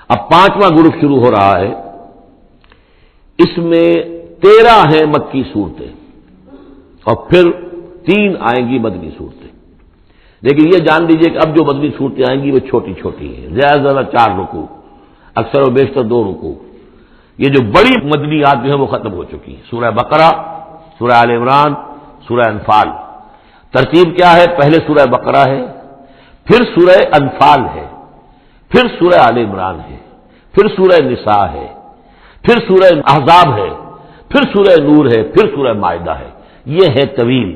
اب 5واں گروپ شروع ہو رہا ہے، اس میں 13 ہیں مکی صورتیں اور پھر 3 آئیں گی مدنی صورتیں۔ لیکن یہ جان لیجئے کہ اب جو مدنی صورتیں آئیں گی وہ چھوٹی چھوٹی ہیں، زیادہ سے زیادہ 4 رکوع، اکثر و بیشتر 2 رکوع۔ یہ جو بڑی مدنیات جو ہیں وہ ختم ہو چکی ہیں، سورہ بقرہ، سورہ آل عمران، سورہ انفال۔ ترتیب کیا ہے؟ پہلے سورہ بقرہ ہے، پھر سورہ انفال ہے، پھر سورہ آل عمران ہے، پھر سورہ نساء ہے، پھر سورہ احزاب ہے، پھر سورہ نور ہے، پھر سورہ مائدہ ہے۔ یہ ہے طویل،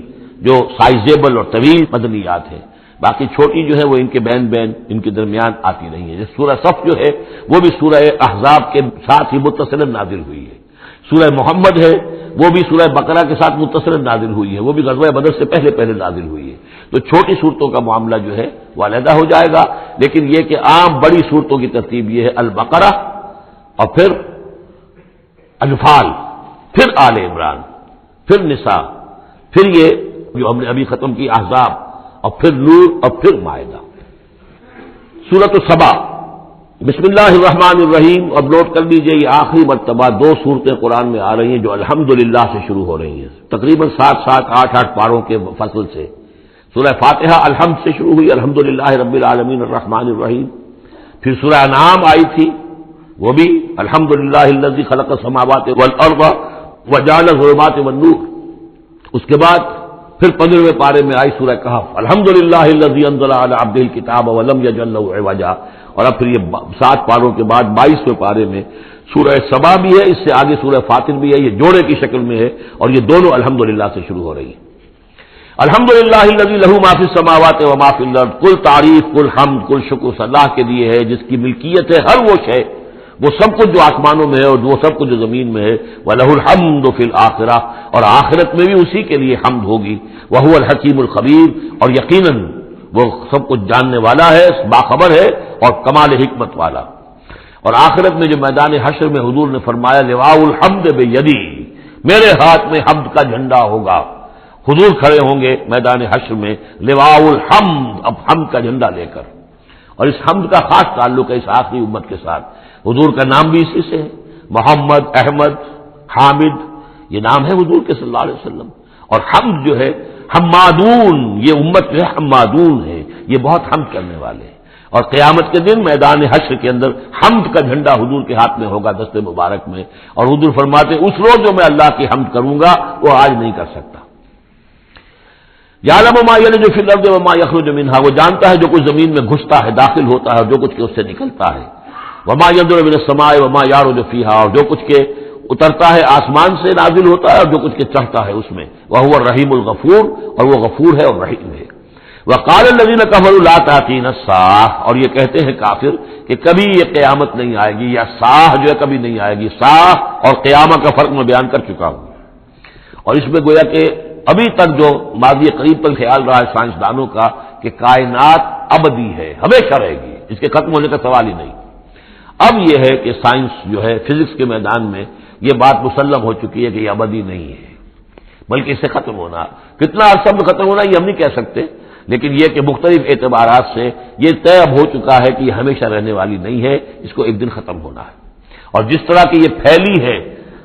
جو سائزیبل اور طویل مدنیات ہیں۔ باقی چھوٹی جو ہے وہ ان کے بین بین ان کے درمیان آتی نہیں ہے۔ جیسے سورہ صف جو ہے وہ بھی سورہ احزاب کے ساتھ ہی متصل نازل ہوئی ہے۔ سورہ محمد ہے وہ بھی سورہ بقرہ کے ساتھ متصل نازل ہوئی ہے، وہ بھی غزوہ بدر سے پہلے پہلے نازل ہوئی ہے۔ تو چھوٹی صورتوں کا معاملہ جو ہے وہ علیحدہ ہو جائے گا، لیکن یہ کہ عام بڑی صورتوں کی ترتیب یہ ہے: البقرہ اور پھر انفال، پھر آل عمران، پھر نساء، پھر یہ جو ہم نے ابھی ختم کی احزاب، اور پھر نور، اور پھر مائدہ۔ سورۃ السبا، بسم اللہ الرحمن الرحیم۔ اب نوٹ کر لیجئے یہ آخری مرتبہ 2 صورتیں قرآن میں آ رہی ہیں جو الحمدللہ سے شروع ہو رہی ہیں، تقریباً 7 8 پاروں کے فصل سے۔ سورہ فاتحہ الحمد سے شروع ہوئی، الحمدللہ رب العالمین الرحمن الرحیم۔ پھر سورہ انعام آئی تھی، وہ بھی الحمدللہ الذی خلق السماوات والارض وجعل الظلمات والنور۔ اس کے بعد پھر 15ویں پارے میں آئی سورہ کہف، الحمدللہ الذی انزل علی عبدہ الکتاب ولم یجعل لہ عوجا۔ اور اب پھر یہ 7 پاروں کے بعد 22ویں پارے میں سورہ سبا بھی ہے، اس سے آگے سورہ فاطر بھی ہے، یہ جوڑے کی شکل میں ہے، اور یہ دونوں الحمدللہ سے شروع ہو رہی ہیں۔ الحمدللہ الذی لہ ما فی السماوات و ما فی الارض، کل تعریف، کل حمد، کل شکر اللہ کے لیے ہے جس کی ملکیت ہے ہر وہ شے، وہ سب کچھ جو آسمانوں میں ہے اور وہ سب کچھ جو زمین میں ہے۔ وَلَهُ الْحَمْدُ فِي الْآخِرَةِ، اور آخرت میں بھی اسی کے لیے حمد ہوگی۔ وَهُوَ الْحَكِيمُ الْخَبِيرُ، اور یقیناً وہ سب کچھ جاننے والا ہے، باخبر ہے اور کمال حکمت والا۔ اور آخرت میں جو میدان حشر میں حضور نے فرمایا لواء الحمد بیدی، میرے ہاتھ میں حمد کا جھنڈا ہوگا، حضور کھڑے ہوں گے میدان حشر میں لواء الحمد، اب حمد کا جھنڈا لے کر۔ اور اس حمد کا خاص تعلق ہے اس آخری امت کے ساتھ۔ حضور کا نام بھی اسی سے ہے، محمد، احمد، حامد، یہ نام ہے حضور کے صلی اللہ علیہ وسلم۔ اور حمد جو ہے حمادون، یہ امت جو ہے حمادون ہے، یہ بہت حمد کرنے والے ہیں۔ اور قیامت کے دن میدان حشر کے اندر حمد کا جھنڈا حضور کے ہاتھ میں ہوگا، دست مبارک میں، اور حضور فرماتے اس روز جو میں اللہ کی حمد کروں گا وہ آج نہیں کر سکتا۔ یعلم ما یلج فی الارض وما یخرج منها، وہ جانتا ہے جو کچھ زمین میں گھستا ہے، داخل ہوتا ہے، اور جو کچھ کہ اس سے نکلتا ہے۔ وما ينزل من السماء وما يعرج فيها، اور جو کچھ کے اترتا ہے آسمان سے نازل ہوتا ہے اور جو کچھ کے چڑھتا ہے اس میں۔ وهو الرحیم الغفور، اور وہ غفور ہے اور رحیم ہے۔ وقال الذين كفروا لا تأتينا الساعة، اور یہ کہتے ہیں کافر کہ کبھی یہ قیامت نہیں آئے گی، یا ساعہ جو ہے کبھی نہیں آئے گی۔ ساعہ اور قیامت کا فرق میں بیان کر چکا ہوں، اور اس میں گویا کہ ابھی تک جو ماضی قریب تک خیال رہا ہے سائنسدانوں کا کہ کائنات ابدی ہے، ہمیشہ رہے گی، اس کے ختم ہونے کا سوال ہی نہیں۔ اب یہ ہے کہ سائنس جو ہے فزکس کے میدان میں یہ بات مسلم ہو چکی ہے کہ یہ ابدی نہیں ہے، بلکہ اس سے ختم ہونا، کتنا عرصہ میں ختم ہونا یہ ہم نہیں کہہ سکتے، لیکن یہ کہ مختلف اعتبارات سے یہ طے اب ہو چکا ہے کہ یہ ہمیشہ رہنے والی نہیں ہے، اس کو ایک دن ختم ہونا ہے۔ اور جس طرح کی یہ پھیلی ہے،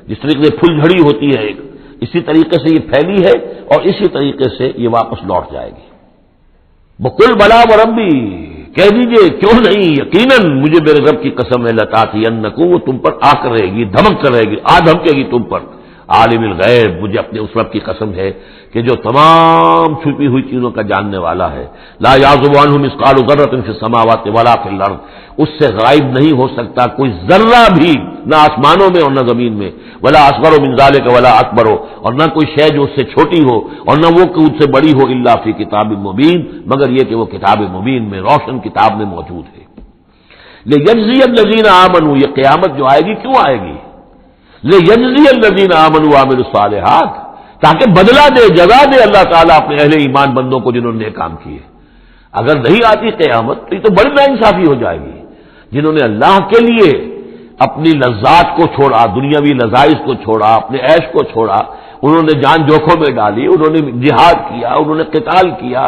جس طریقے سے پھل جھڑی ہوتی ہے ایک، اسی طریقے سے یہ پھیلی ہے اور اسی طریقے سے یہ واپس لوٹ جائے گی۔ بقل بلا وربی، کہہ دیجئے کیوں نہیں، یقیناً مجھے میرے رب کی قسم ہے، لتاتینکم، وہ تم پر آ کر رہے گی، دھمک کر رہے گی، دھمکے گی تم پر۔ عالم الغیب، مجھے اپنے اس رب کی قسم ہے کہ جو تمام چھپی ہوئی چیزوں کا جاننے والا ہے۔ لا یعزب عنہ مثقال ذرۃ فی السماوات ولا فی الارض، اس سے غائب نہیں ہو سکتا کوئی ذرہ بھی، نہ آسمانوں میں اور نہ زمین میں۔ ولا اصغر من ذلک ولا اکبر، اور نہ کوئی شے جو اس سے چھوٹی ہو اور نہ وہ کہ اس سے بڑی ہو، الا فی کتاب مبین، مگر یہ کہ وہ کتاب مبین میں، روشن کتاب میں موجود ہے۔ لیجزی الذین آمنوا، یہ قیامت جو آئے گی کیوں آئے گی؟ لیجزی الذین آمنوا وعملوا الصالحات، تاکہ بدلہ دے، جزا دے اللہ تعالیٰ اپنے اہل ایمان بندوں کو جنہوں نے نیک کام کیے۔ اگر نہیں آتی قیامت تو یہ تو بڑی ناانصافی ہو جائے گی۔ جنہوں نے اللہ کے لیے اپنی لذات کو چھوڑا، دنیاوی لذائذ کو چھوڑا، اپنے عیش کو چھوڑا، انہوں نے جان جوکھوں میں ڈالی، انہوں نے جہاد کیا، انہوں نے قتال کیا،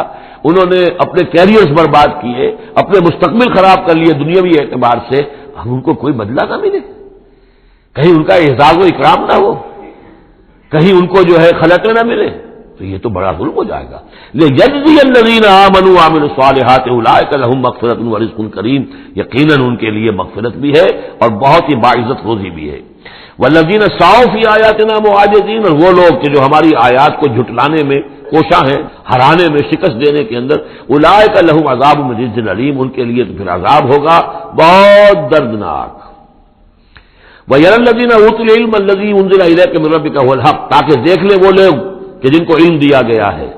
انہوں نے اپنے کیریئرز برباد کیے، اپنے مستقبل خراب کر لیے دنیاوی اعتبار سے، اب ان کو کوئی بدلہ نہ ملے، کہیں ان کا اعزاز و اکرام نہ ہو، کہیں ان کو جو ہے خلط نہ ملے، تو یہ تو بڑا ظلم ہو جائے گا۔ لِيَجْزِيَ الَّذِينَ آمَنُوا وَعَمِلُوا الصَّالِحَاتِ أُولَٰئِكَ لَهُم مَّغْفِرَةٌ وَرِزْقٌ كَرِيمٌ، یقیناً ان کے لیے مغفرت بھی ہے اور بہت ہی باعزت روزی بھی ہے۔ وَالَّذِينَ سَعَوْا فِي آيَاتِنَا مُعَاجِزِينَ، اور وہ لوگ کہ جو ہماری آیات کو جھٹلانے میں کوشاں ہیں، ہرانے میں، شکست دینے کے اندر، أُولَٰئِكَ لَهُمْ عَذَابٌ مِّن رِجْزٍ أَلِيمٌ، ان کے لیے تو پھر عذاب ہوگا بہت دردناک۔ وَيَرَى الَّذِينَ أُوتُوا الْعِلْمَ الَّذِي أُنزِلَ إِلَيْكَ مِن رَّبِّكَ هُوَ الْحَقُّ، تاکہ دیکھ لیں وہ لوگ کہ جن کو علم دیا گیا ہے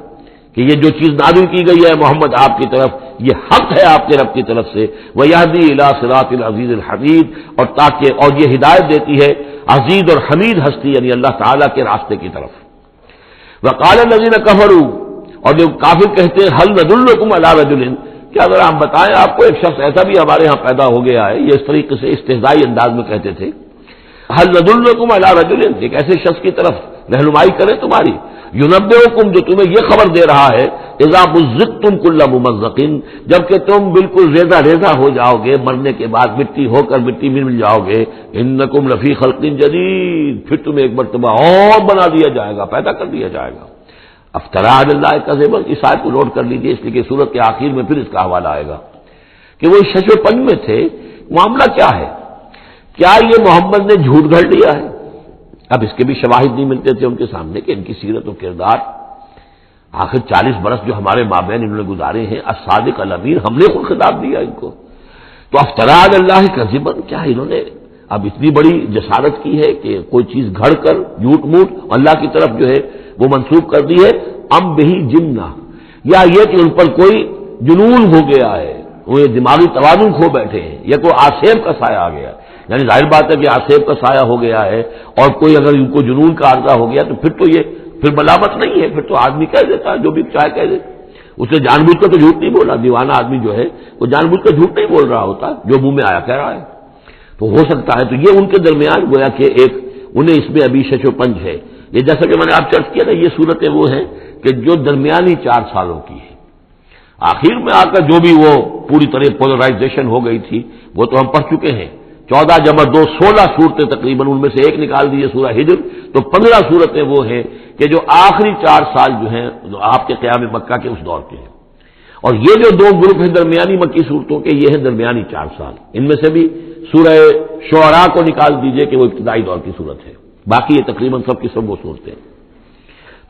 کہ یہ جو چیز نازل کی گئی ہے محمد آپ کی طرف، یہ حق ہے آپ کے رب کی طرف سے۔ وَيَهْدِي إِلَىٰ صِرَاطِ الْعَزِيزِ الْحَمِيدِ، اور یہ ہدایت دیتی ہے عزیز اور حمید ہستی یعنی اللہ تعالیٰ کے راستے کی طرف۔ وَقَالَ الَّذِينَ كَفَرُوا، اور جو کافر کہتے ہیں هَلْ نَدُلُّكُمْ عَلَىٰ رَجُلٍ، کیا ذرا ہم بتائیں آپ کو ایک شخص ایسا بھی ہمارے ہاں پیدا ہو گیا ہے، یہ اس طریقے سے استہزائی انداز میں کہتے تھے، هَلْ نَدُلُّكُمْ عَلَىٰ رَجُلٍ، ایک ایسے شخص کی طرف رہنمائی کریں تمہاری، يُنَبِّئُكُم، جو تمہیں یہ خبر دے رہا ہے، اذا مزقتم كل ممزق، جبکہ تم بالکل ریزہ ریزہ ہو جاؤ گے، مرنے کے بعد مٹی ہو کر مٹی میں مل جاؤ گے، انکم لفی خلق جدید، پھر تمہیں ایک مرتبہ اور بنا دیا جائے گا، پیدا کر دیا جائے گا۔ افترا علی اللہ کذبا، اس آیت کو نوٹ کر لیجیے، اس لیے کہ سورت کے آخر میں پھر اس کا حوالہ آئے گا کہ وہ شش و پنج میں تھے۔ معاملہ کیا ہے؟ کیا یہ محمد نے جھوٹ گھڑ لیا ہے؟ اب اس کے بھی شواہد نہیں ملتے تھے ان کے سامنے کہ ان کی سیرت و کردار، آخر 40 برس جو ہمارے مابین انہوں نے گزارے ہیں، الصادق الامین، ہم نے خود خطاب دیا ان کو، تو افترا علی اللہ کذبا، کیا انہوں نے اب اتنی بڑی جسارت کی ہے کہ کوئی چیز گھڑ کر جھوٹ موٹ اللہ کی طرف جو ہے وہ منسوب کر دی ہے، ام بہی جنہ، یا یہ کہ ان پر کوئی جنون ہو گیا ہے، وہ دماغی توازن کھو بیٹھے ہیں، یا کوئی آسیب کا سایہ آ گیا، یعنی ظاہر بات ہے کہ آسیب کا سایہ ہو گیا ہے، اور کوئی اگر ان کو جنون کا عارضہ ہو گیا تو پھر تو یہ پھر ملامت نہیں ہے، پھر تو آدمی کہہ دیتا ہے جو بھی چاہے کہہ دے، اس نے جان بوجھ کر تو جھوٹ نہیں بولا، دیوانہ آدمی جو ہے وہ جان بوجھ کر جھوٹ نہیں بول رہا ہوتا، جو منہ میں آیا کہہ رہا ہے، تو ہو سکتا ہے تو یہ ان کے درمیان گویا کہ ایک انہیں اس میں ابھی شش و پنج ہے۔ یہ جیسا کہ میں نے آپ چرچ کیا نا، یہ صورتیں وہ ہیں کہ جو درمیانی 4 سالوں کی ہے، آخر میں آ کر جو بھی وہ پوری طرح پولرائزیشن ہو گئی تھی وہ تو ہم پڑھ چکے ہیں، 14 جمع 2 16 صورتیں تقریباً، ان میں سے ایک نکال دیجیے سورہ ہجر، تو 15 صورتیں وہ ہیں کہ جو آخری 4 سال جو ہیں جو آپ کے قیام مکہ کے اس دور کے ہیں، اور یہ جو 2 گروپ ہیں درمیانی مکی صورتوں کے، یہ ہیں درمیانی 4 سال، ان میں سے بھی سورہ شعراء کو نکال دیجیے کہ وہ ابتدائی دور کی صورت ہے، باقی یہ تقریباً سب کی سب وہ صورتیں۔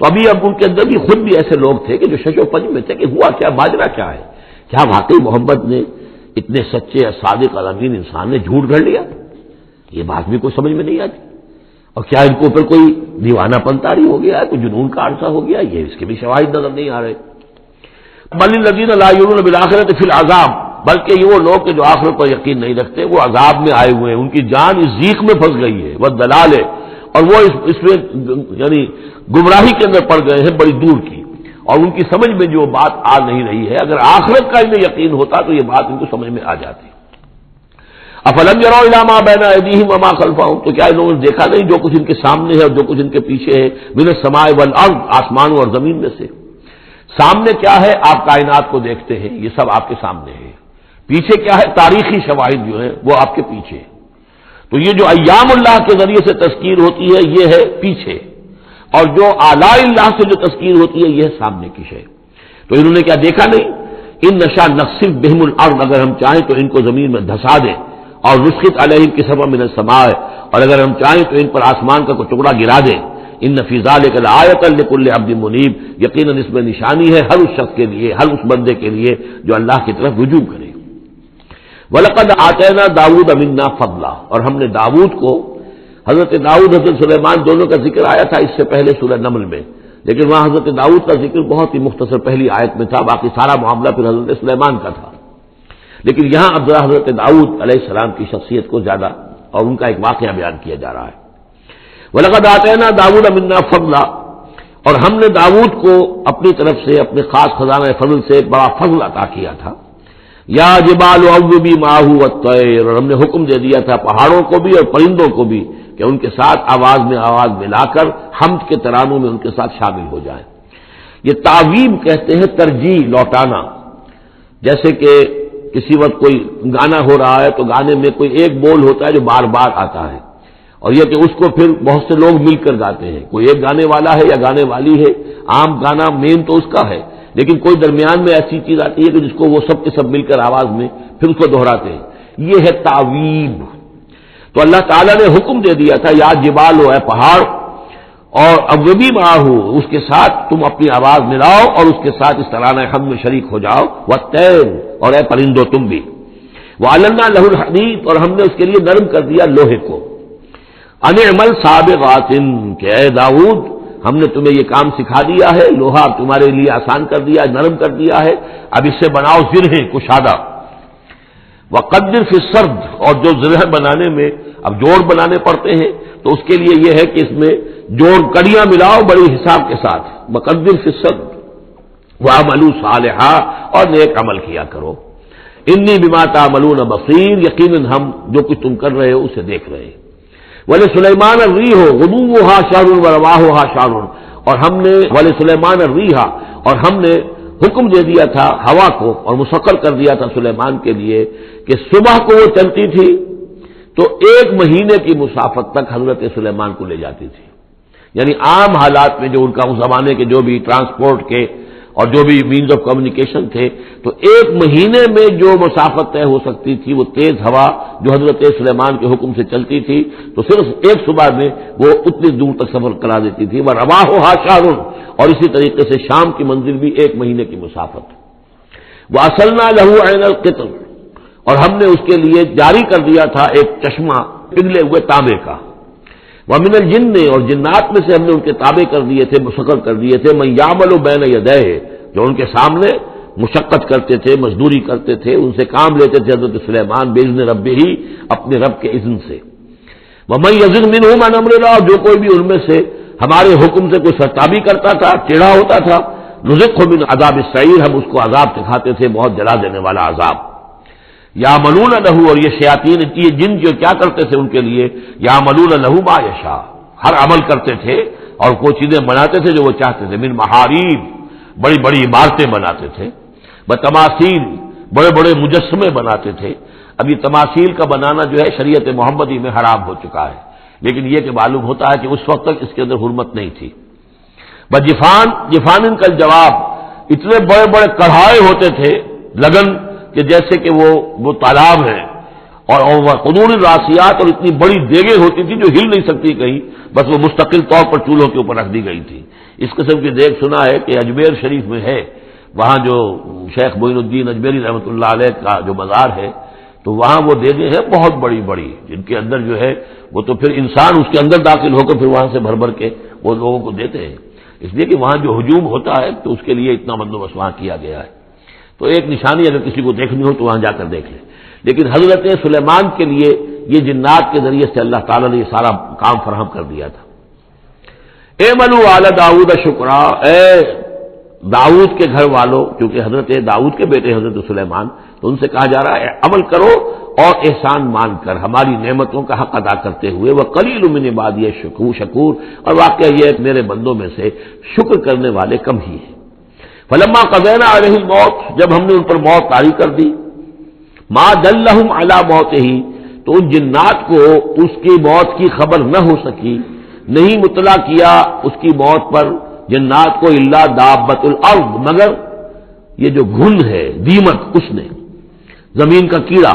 تو ابھی اب ان کے اندر بھی خود بھی ایسے لوگ تھے کہ جو شش و پنج میں تھے کہ ہوا کیا، ماجرا کیا ہے، کیا واقعی محمد نے اتنے سچے صادق الامین انسان نے جھوٹ گھڑ لیا؟ یہ بات بھی کوئی سمجھ میں نہیں آتی، اور کیا ان کو اوپر کوئی دیوانہ پن طاری ہو گیا ہے، کوئی جنون کا عارضہ ہو گیا، یہ اس کے بھی شواہد نظر نہیں آ رہے۔ بل الذین لا یؤمنون بالآخرۃ فی العذاب، بلکہ یہ وہ لوگ کہ جو آخرت پر یقین نہیں رکھتے وہ عذاب میں آئے ہوئے ہیں، ان کی جان اس ضیق میں پھنس گئی ہے، والضلال ہے، اور وہ اس میں یعنی گمراہی کے اندر پڑ گئے ہیں بڑی دور کی، اور ان کی سمجھ میں جو بات آ نہیں رہی ہے، اگر آخرت کا انہیں یقین ہوتا تو یہ بات ان کو سمجھ میں آ جاتی۔ افلم یروا الی ما بین ایدیہم وما خلفہم، تو کیا انہوں نے دیکھا نہیں جو کچھ ان کے سامنے ہے اور جو کچھ ان کے پیچھے ہے، من السماء والارض، آسمانوں اور زمین میں سے۔ سامنے کیا ہے؟ آپ کائنات کو دیکھتے ہیں، یہ سب آپ کے سامنے ہے، پیچھے کیا ہے؟ تاریخی شواہد جو ہیں وہ آپ کے پیچھے، تو یہ جو ایام اللہ کے ذریعے سے تذکیر ہوتی ہے یہ ہے پیچھے، اور جو آلاء اللہ سے جو تذکیر ہوتی ہے یہ ہے سامنے کی شے۔ تو انہوں نے کیا دیکھا نہیں؟ ان نشاء نخسف بہم الارض، اگر ہم چاہیں تو ان کو زمین میں دھسا دیں، اور نسقط علیہم کسفا من السماء، اور اگر ہم چاہیں تو ان پر آسمان کا کوئی ٹکڑا گرا دیں۔ ان فی ذلک لآیۃ لکل عبد منیب، یقیناً اس میں نشانی ہے ہر اس شخص کے لیے، ہر اس بندے کے لیے جو اللہ کی طرف رجوع کرے۔ وَلَقَدْ آتَيْنَا دَاوُودَ مِنَّا فَضْلًا، اور ہم نے داؤد کو، حضرت داؤد حضرت سلیمان دونوں کا ذکر آیا تھا اس سے پہلے سورہ نمل میں، لیکن وہاں حضرت داؤد کا ذکر بہت ہی مختصر پہلی آیت میں تھا، باقی سارا معاملہ پھر حضرت سلیمان کا تھا، لیکن یہاں اب ذرا حضرت داؤد علیہ السلام کی شخصیت کو زیادہ اور ان کا ایک واقعہ بیان کیا جا رہا ہے۔ وَلَقَدْ آتَيْنَا دَاوُودَ مِنَّا فَضْلًا، اور ہم نے داؤد کو اپنی طرف سے اپنے خاص خزانہ فضل سے ایک بڑا فضل عطا کیا تھا۔ یا جبال اوبی ماہ والطیر، اور ہم نے حکم دے دیا تھا پہاڑوں کو بھی اور پرندوں کو بھی کہ ان کے ساتھ آواز میں آواز ملا کر حمد کے ترانوں میں ان کے ساتھ شامل ہو جائیں۔ یہ تعویب کہتے ہیں ترجیح، لوٹانا، جیسے کہ کسی وقت کوئی گانا ہو رہا ہے تو گانے میں کوئی ایک بول ہوتا ہے جو بار بار آتا ہے، اور یہ کہ اس کو پھر بہت سے لوگ مل کر گاتے ہیں، کوئی ایک گانے والا ہے یا گانے والی ہے، عام گانا مین تو اس کا ہے، لیکن کوئی درمیان میں ایسی چیز آتی ہے کہ جس کو وہ سب کے سب مل کر آواز میں پھر اس کو دہراتے ہیں، یہ ہے تعویب۔ تو اللہ تعالیٰ نے حکم دے دیا تھا یا جبال ہو، اے پہاڑ، اور اوبی معاہو، اس کے ساتھ تم اپنی آواز ملاؤ اور اس کے ساتھ اس ترانہ حمد میں شریک ہو جاؤ، والطیر، اور اے پرندو تم بھی، وَعَلَنَّا لَهُ الْحَدِيدَ، اور ہم نے اس کے لیے نرم کر دیا لوہے کو، ان اعمل سابغات، کہ اے داؤد ہم نے تمہیں یہ کام سکھا دیا ہے، لوہا تمہارے لیے آسان کر دیا، نرم کر دیا ہے، اب اس سے بناؤ زرہیں کشادہ، وقدر فی السرد، اور جو زرہ بنانے میں اب جوڑ بنانے پڑتے ہیں تو اس کے لیے یہ ہے کہ اس میں جوڑ کڑیاں ملاؤ بڑی حساب کے ساتھ، وقدر فی السرد وَعَمَلُوا صَالِحًا، اور نیک عمل کیا کرو، انی بما تعملون بصیر، یقیناً ہم جو کچھ تم کر رہے ہو اسے دیکھ رہے ہیں، وَلِسُلَيْمَانَ الرِّيحُ غُدُوُّهَا شَهْرٌ وَرَوَاحُهَا شَهْرٌ، اور ہم نے وَلِسُلَيْمَانَ الرِّيحَ، اور ہم نے حکم دے دیا تھا ہوا کو اور مسخر کر دیا تھا سلیمان کے لیے کہ صبح کو وہ چلتی تھی تو 1 مہینے کی مسافت تک حضرت سلیمان کو لے جاتی تھی، یعنی عام حالات میں جو ان کا اس زمانے کے جو بھی ٹرانسپورٹ کے اور جو بھی مینز آف کمیونیکیشن تھے تو 1 مہینے میں جو مسافت طے ہو سکتی تھی وہ تیز ہوا جو حضرت سلیمان کے حکم سے چلتی تھی تو صرف ایک صبح میں وہ اتنی دور تک سفر کرا دیتی تھی، وَرَوَاحُهَا شَهْرٌ، اور اسی طریقے سے شام کی منزل بھی 1 مہینے کی مسافت، وَأَصَلْنَا لَهُ عَيْنَ الْقِطْرِ، اور ہم نے اس کے لیے جاری کر دیا تھا ایک چشمہ پگھلے ہوئے تانبے کا، وَمِنَ الْجِنِّ، اور جنات میں سے ہم نے ان کے تابع کر دیے تھے، مسخر کر دیے تھے، مَن يَعْمَلُ بَيْنَ يَدَيْهِ، جو ان کے سامنے مشقت کرتے تھے، مزدوری کرتے تھے، ان سے کام لیتے تھے حضرت سلیمان بِإِذْنِ رَبِّهِ، اپنے رب کے اذن سے، وَمَن يَزِغْ مِنْهُمْ عَنْ أَمْرِنَا، اور جو کوئی بھی ان میں سے ہمارے حکم سے کوئی سرتابی کرتا تھا، ٹیڑھا ہوتا تھا، نُذِقْهُ مِنْ عَذَابِ السَّعِيرِ، ہم اس کو عذاب دکھاتے تھے، بہت جلا دینے والا عذاب، یعملون لہ، اور یہ شیاطین یہ جن جو کیا کرتے تھے ان کے لیے، یعملون لہ ما یشاء، ہر عمل کرتے تھے اور وہ چیزیں بناتے تھے جو وہ چاہتے تھے، من محاریب، بڑی بڑی عمارتیں بناتے تھے، بتماثیل، بڑے بڑے مجسمے بناتے تھے۔ اب یہ تماثیل کا بنانا جو ہے شریعت محمدی میں حرام ہو چکا ہے، لیکن یہ کہ معلوم ہوتا ہے کہ اس وقت تک اس کے اندر حرمت نہیں تھی۔ بجفان، جفان کا جواب، اتنے بڑے بڑے کڑھائے ہوتے تھے لگن کہ جیسے کہ وہ تالاب ہے، اور قدور الراسیات، اور اتنی بڑی دیگیں ہوتی تھی جو ہل نہیں سکتی کہیں، بس وہ مستقل طور پر چولہوں کے اوپر رکھ دی گئی تھی۔ اس قسم کی دیگ سنا ہے کہ اجمیر شریف میں ہے، وہاں جو شیخ معین الدین اجمیری رحمۃ اللہ علیہ کا جو مزار ہے تو وہاں وہ دیگیں ہیں بہت بڑی بڑی، جن کے اندر جو ہے وہ تو پھر انسان اس کے اندر داخل ہو کر پھر وہاں سے بھر بھر کے وہ لوگوں کو دیتے ہیں، اس لیے کہ وہاں جو ہجوم ہوتا ہے تو اس کے لیے اتنا بندوبست وہاں کیا گیا ہے۔ تو ایک نشانی اگر کسی کو دیکھنی ہو تو وہاں جا کر دیکھ لیں، لیکن حضرت سلیمان کے لیے یہ جنات کے ذریعے سے اللہ تعالیٰ نے یہ سارا کام فراہم کر دیا تھا۔ اعملوا آل داؤد شکرا، اے داؤد کے گھر والوں، کیونکہ حضرت داؤد کے بیٹے حضرت سلیمان، تو ان سے کہا جا رہا ہے عمل کرو اور احسان مان کر ہماری نعمتوں کا حق ادا کرتے ہوئے، وقلیل من عبادی شکور، اور واقعہ یہ ہے کہ میرے بندوں میں سے شکر کرنے والے کم ہی ہیں۔ فلما قضینا علیہ الموت، جب ہم نے ان پر موت طاری کر دی، ما دلہم علی موتہ، تو ان جنات کو اس کی موت کی خبر نہ ہو سکی، نہیں مطلع کیا اس کی موت پر جنات کو، الا دابۃ الارض، مگر یہ جو گھن ہے دیمک، اس نے زمین کا کیڑا،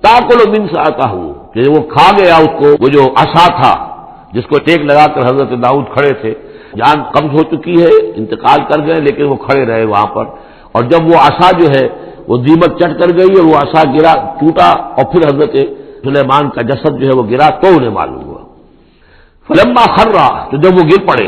تاکل من ساعتہ، کہ وہ کھا گیا اس کو، وہ جو عصا تھا جس کو ٹیک لگا کر حضرت داؤد کھڑے تھے، جان قبض ہو چکی ہے، انتقال کر گئے لیکن وہ کھڑے رہے وہاں پر، اور جب وہ عصا جو ہے وہ دیمک چٹ کر گئی اور وہ عصا گرا، ٹوٹا، اور پھر حضرت سلیمان کا جسد جو ہے وہ گرا تو انہیں معلوم ہوا۔ فلما خرّا، تو جب وہ گر پڑے،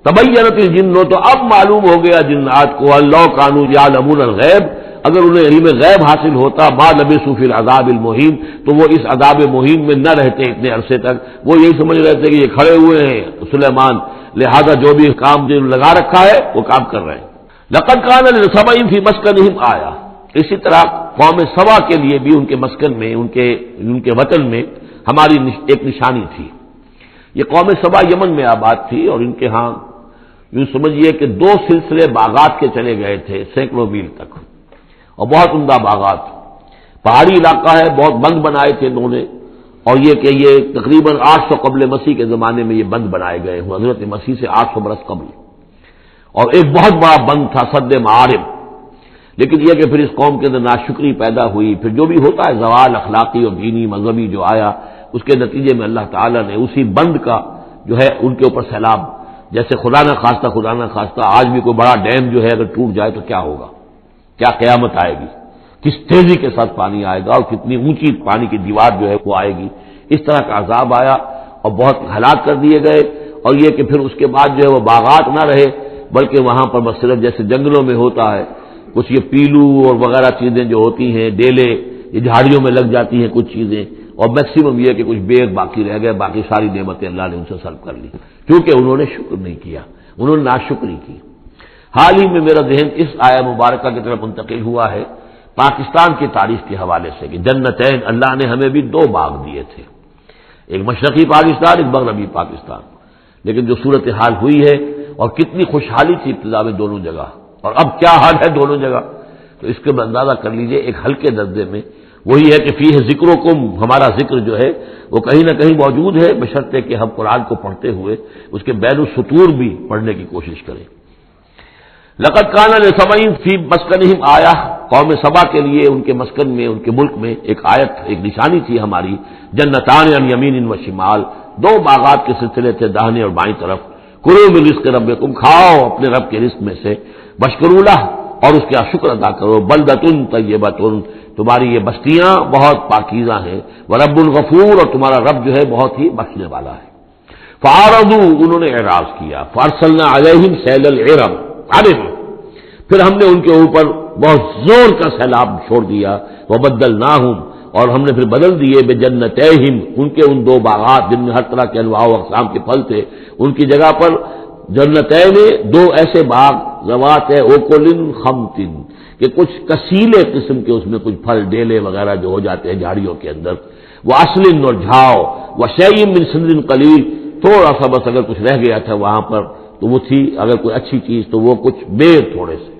تبینت الجن، تو اب معلوم ہو گیا جنات کو، اللہ کانوا یعلمون الغیب، اگر انہیں علم غیب حاصل ہوتا، ما لبثوا فی العذاب المہین، تو وہ اس عذاب مہین میں نہ رہتے اتنے عرصے تک، وہ یہی سمجھ رہے تھے کہ یہ کھڑے ہوئے ہیں سلیمان، لہذا جو بھی کام جو لگا رکھا ہے وہ کام کر رہے ہیں۔ لقد کان لسبع فی مسکنہم آیہ، اسی طرح قوم سبا کے لیے بھی ان کے مسکن میں، ان کے وطن میں ہماری ایک نشانی تھی۔ یہ قوم سبا یمن میں آباد تھی، اور ان کے ہاں یوں سمجھیے کہ 2 سلسلے باغات کے چلے گئے تھے سینکڑوں میل تک، اور بہت عمدہ باغات، پہاڑی علاقہ ہے، بہت بند بنائے تھے انہوں نے، اور یہ کہ یہ تقریباً 800 قبل مسیح کے زمانے میں یہ بند بنائے گئے ہوں، حضرت مسیح سے 800 برس قبل، اور ایک بہت بڑا بند تھا سد معارب۔ لیکن یہ کہ پھر اس قوم کے اندر ناشکری پیدا ہوئی، پھر جو بھی ہوتا ہے زوال اخلاقی اور دینی مذہبی جو آیا، اس کے نتیجے میں اللہ تعالیٰ نے اسی بند کا جو ہے ان کے اوپر سیلاب، جیسے خدا نہ خواستہ آج بھی کوئی بڑا ڈیم جو ہے اگر ٹوٹ جائے تو کیا ہوگا، کیا قیامت آئے گی، کس تیزی کے ساتھ پانی آئے گا اور کتنی اونچی پانی کی دیوار جو ہے وہ آئے گی، اس طرح کا عذاب آیا اور بہت ہلاک کر دیے گئے۔ اور یہ کہ پھر اس کے بعد جو ہے وہ باغات نہ رہے، بلکہ وہاں پر بس صرف جیسے جنگلوں میں ہوتا ہے کچھ یہ پیلو اور وغیرہ چیزیں جو ہوتی ہیں، ڈیلے، یہ جھاڑیوں میں لگ جاتی ہیں کچھ چیزیں، اور میکسیمم یہ کہ کچھ بیگ باقی رہ گئے، باقی ساری نعمتیں اللہ نے ان سے سلب کر لی، کیونکہ انہوں نے شکر نہیں کیا، انہوں نے ناشکری کی۔ حال ہی میں میرا ذہن اس آیہ مبارکہ کی طرف منتقل ہوا ہے پاکستان کی تاریخ کے حوالے سے کہ جنتین، اللہ نے ہمیں بھی 2 باغ دیے تھے، ایک مشرقی پاکستان، ایک مغربی پاکستان، لیکن جو صورتحال ہوئی ہے اور کتنی خوشحالی تھی ابتدا میں دونوں جگہ، اور اب کیا حال ہے دونوں جگہ، تو اس کے اندازہ کر لیجئے ایک ہلکے درجے میں وہی ہے کہ فیہ ذکرکم، ہمارا ذکر جو ہے وہ کہیں نہ کہیں موجود ہے، بشرطے کہ ہم قرآن کو پڑھتے ہوئے اس کے بین السطور بھی پڑھنے کی کوشش کریں۔ لقد کان لسبع فی مسکنہم آیہ، قوم سبا کے لیے ان کے مسکن میں، ان کے ملک میں ایک آیت، ایک نشانی تھی ہماری، جنتان عن یمین و شمال، 2 باغات کے سلسلے تھے داہنے اور بائیں طرف، کلوا من رزق ربکم، کھاؤ اپنے رب کے رزق میں سے، واشکروا لہ، اور اس کا شکر ادا کرو، بلدۃ طیبۃ، تمہاری یہ بستیاں بہت پاکیزہ ہیں، ورب غفور، اور تمہارا رب جو ہے بہت ہی بخشنے والا ہے۔ فاعرضوا، انہوں نے اعراض کیا، فارسلنا علیہم سیل العرم، پھر ہم نے ان کے اوپر بہت زور کا سیلاب چھوڑ دیا، وبدلناہم، اور ہم نے پھر بدل دیے بجنتیہم، ان کے ان 2 باغات جن میں ہر طرح کے انواع و اقسام کے پھل تھے، ان کی جگہ پر جنتین، 2 ایسے باغ، ذوات اوکل خمط، کہ کچھ کسیلے قسم کے اس میں کچھ پھل ڈیلے وغیرہ جو ہو جاتے ہیں جھاڑیوں کے اندر، وَأَصْلٍ، اور جھاؤ، وَشَيْءٍ مِّن سِدْرٍ قَلِيلٍ، تھوڑا سا بس اگر کچھ رہ گیا تھا وہاں پر تو وہ تھی اگر کوئی اچھی چیز تو وہ کچھ بیر تھوڑے سے۔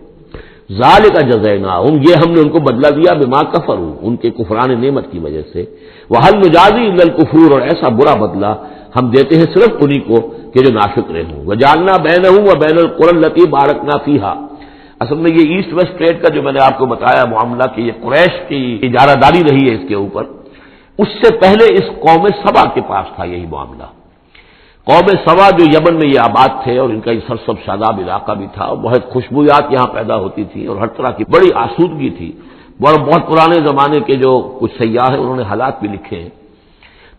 ذالک جزیناہم، یہ ہم نے ان کو بدلہ دیا بما کفروا، ان کے کفران نعمت کی وجہ سے، وہل نجازی الا الکفور، اور ایسا برا بدلہ ہم دیتے ہیں صرف انہی کو کہ جو ناشکرے ہوں۔ وجعلنا بینہم وبین القری التی بارکنا فیہا، اصل میں یہ ایسٹ ویسٹ ٹریڈ کا جو میں نے آپ کو بتایا معاملہ کہ یہ قریش کی اجارہ داری رہی ہے اس کے اوپر، اس سے پہلے اس قوم سبا کے پاس تھا یہی معاملہ۔ قوم سبا جو یمن میں یہ آباد تھے اور ان کا یہ سرسب شاداب علاقہ بھی تھا، اور بہت خوشبویات یہاں پیدا ہوتی تھی اور ہر طرح کی بڑی آسودگی تھی، بہت پرانے زمانے کے جو کچھ سیاح ہیں انہوں نے حالات بھی لکھے ہیں،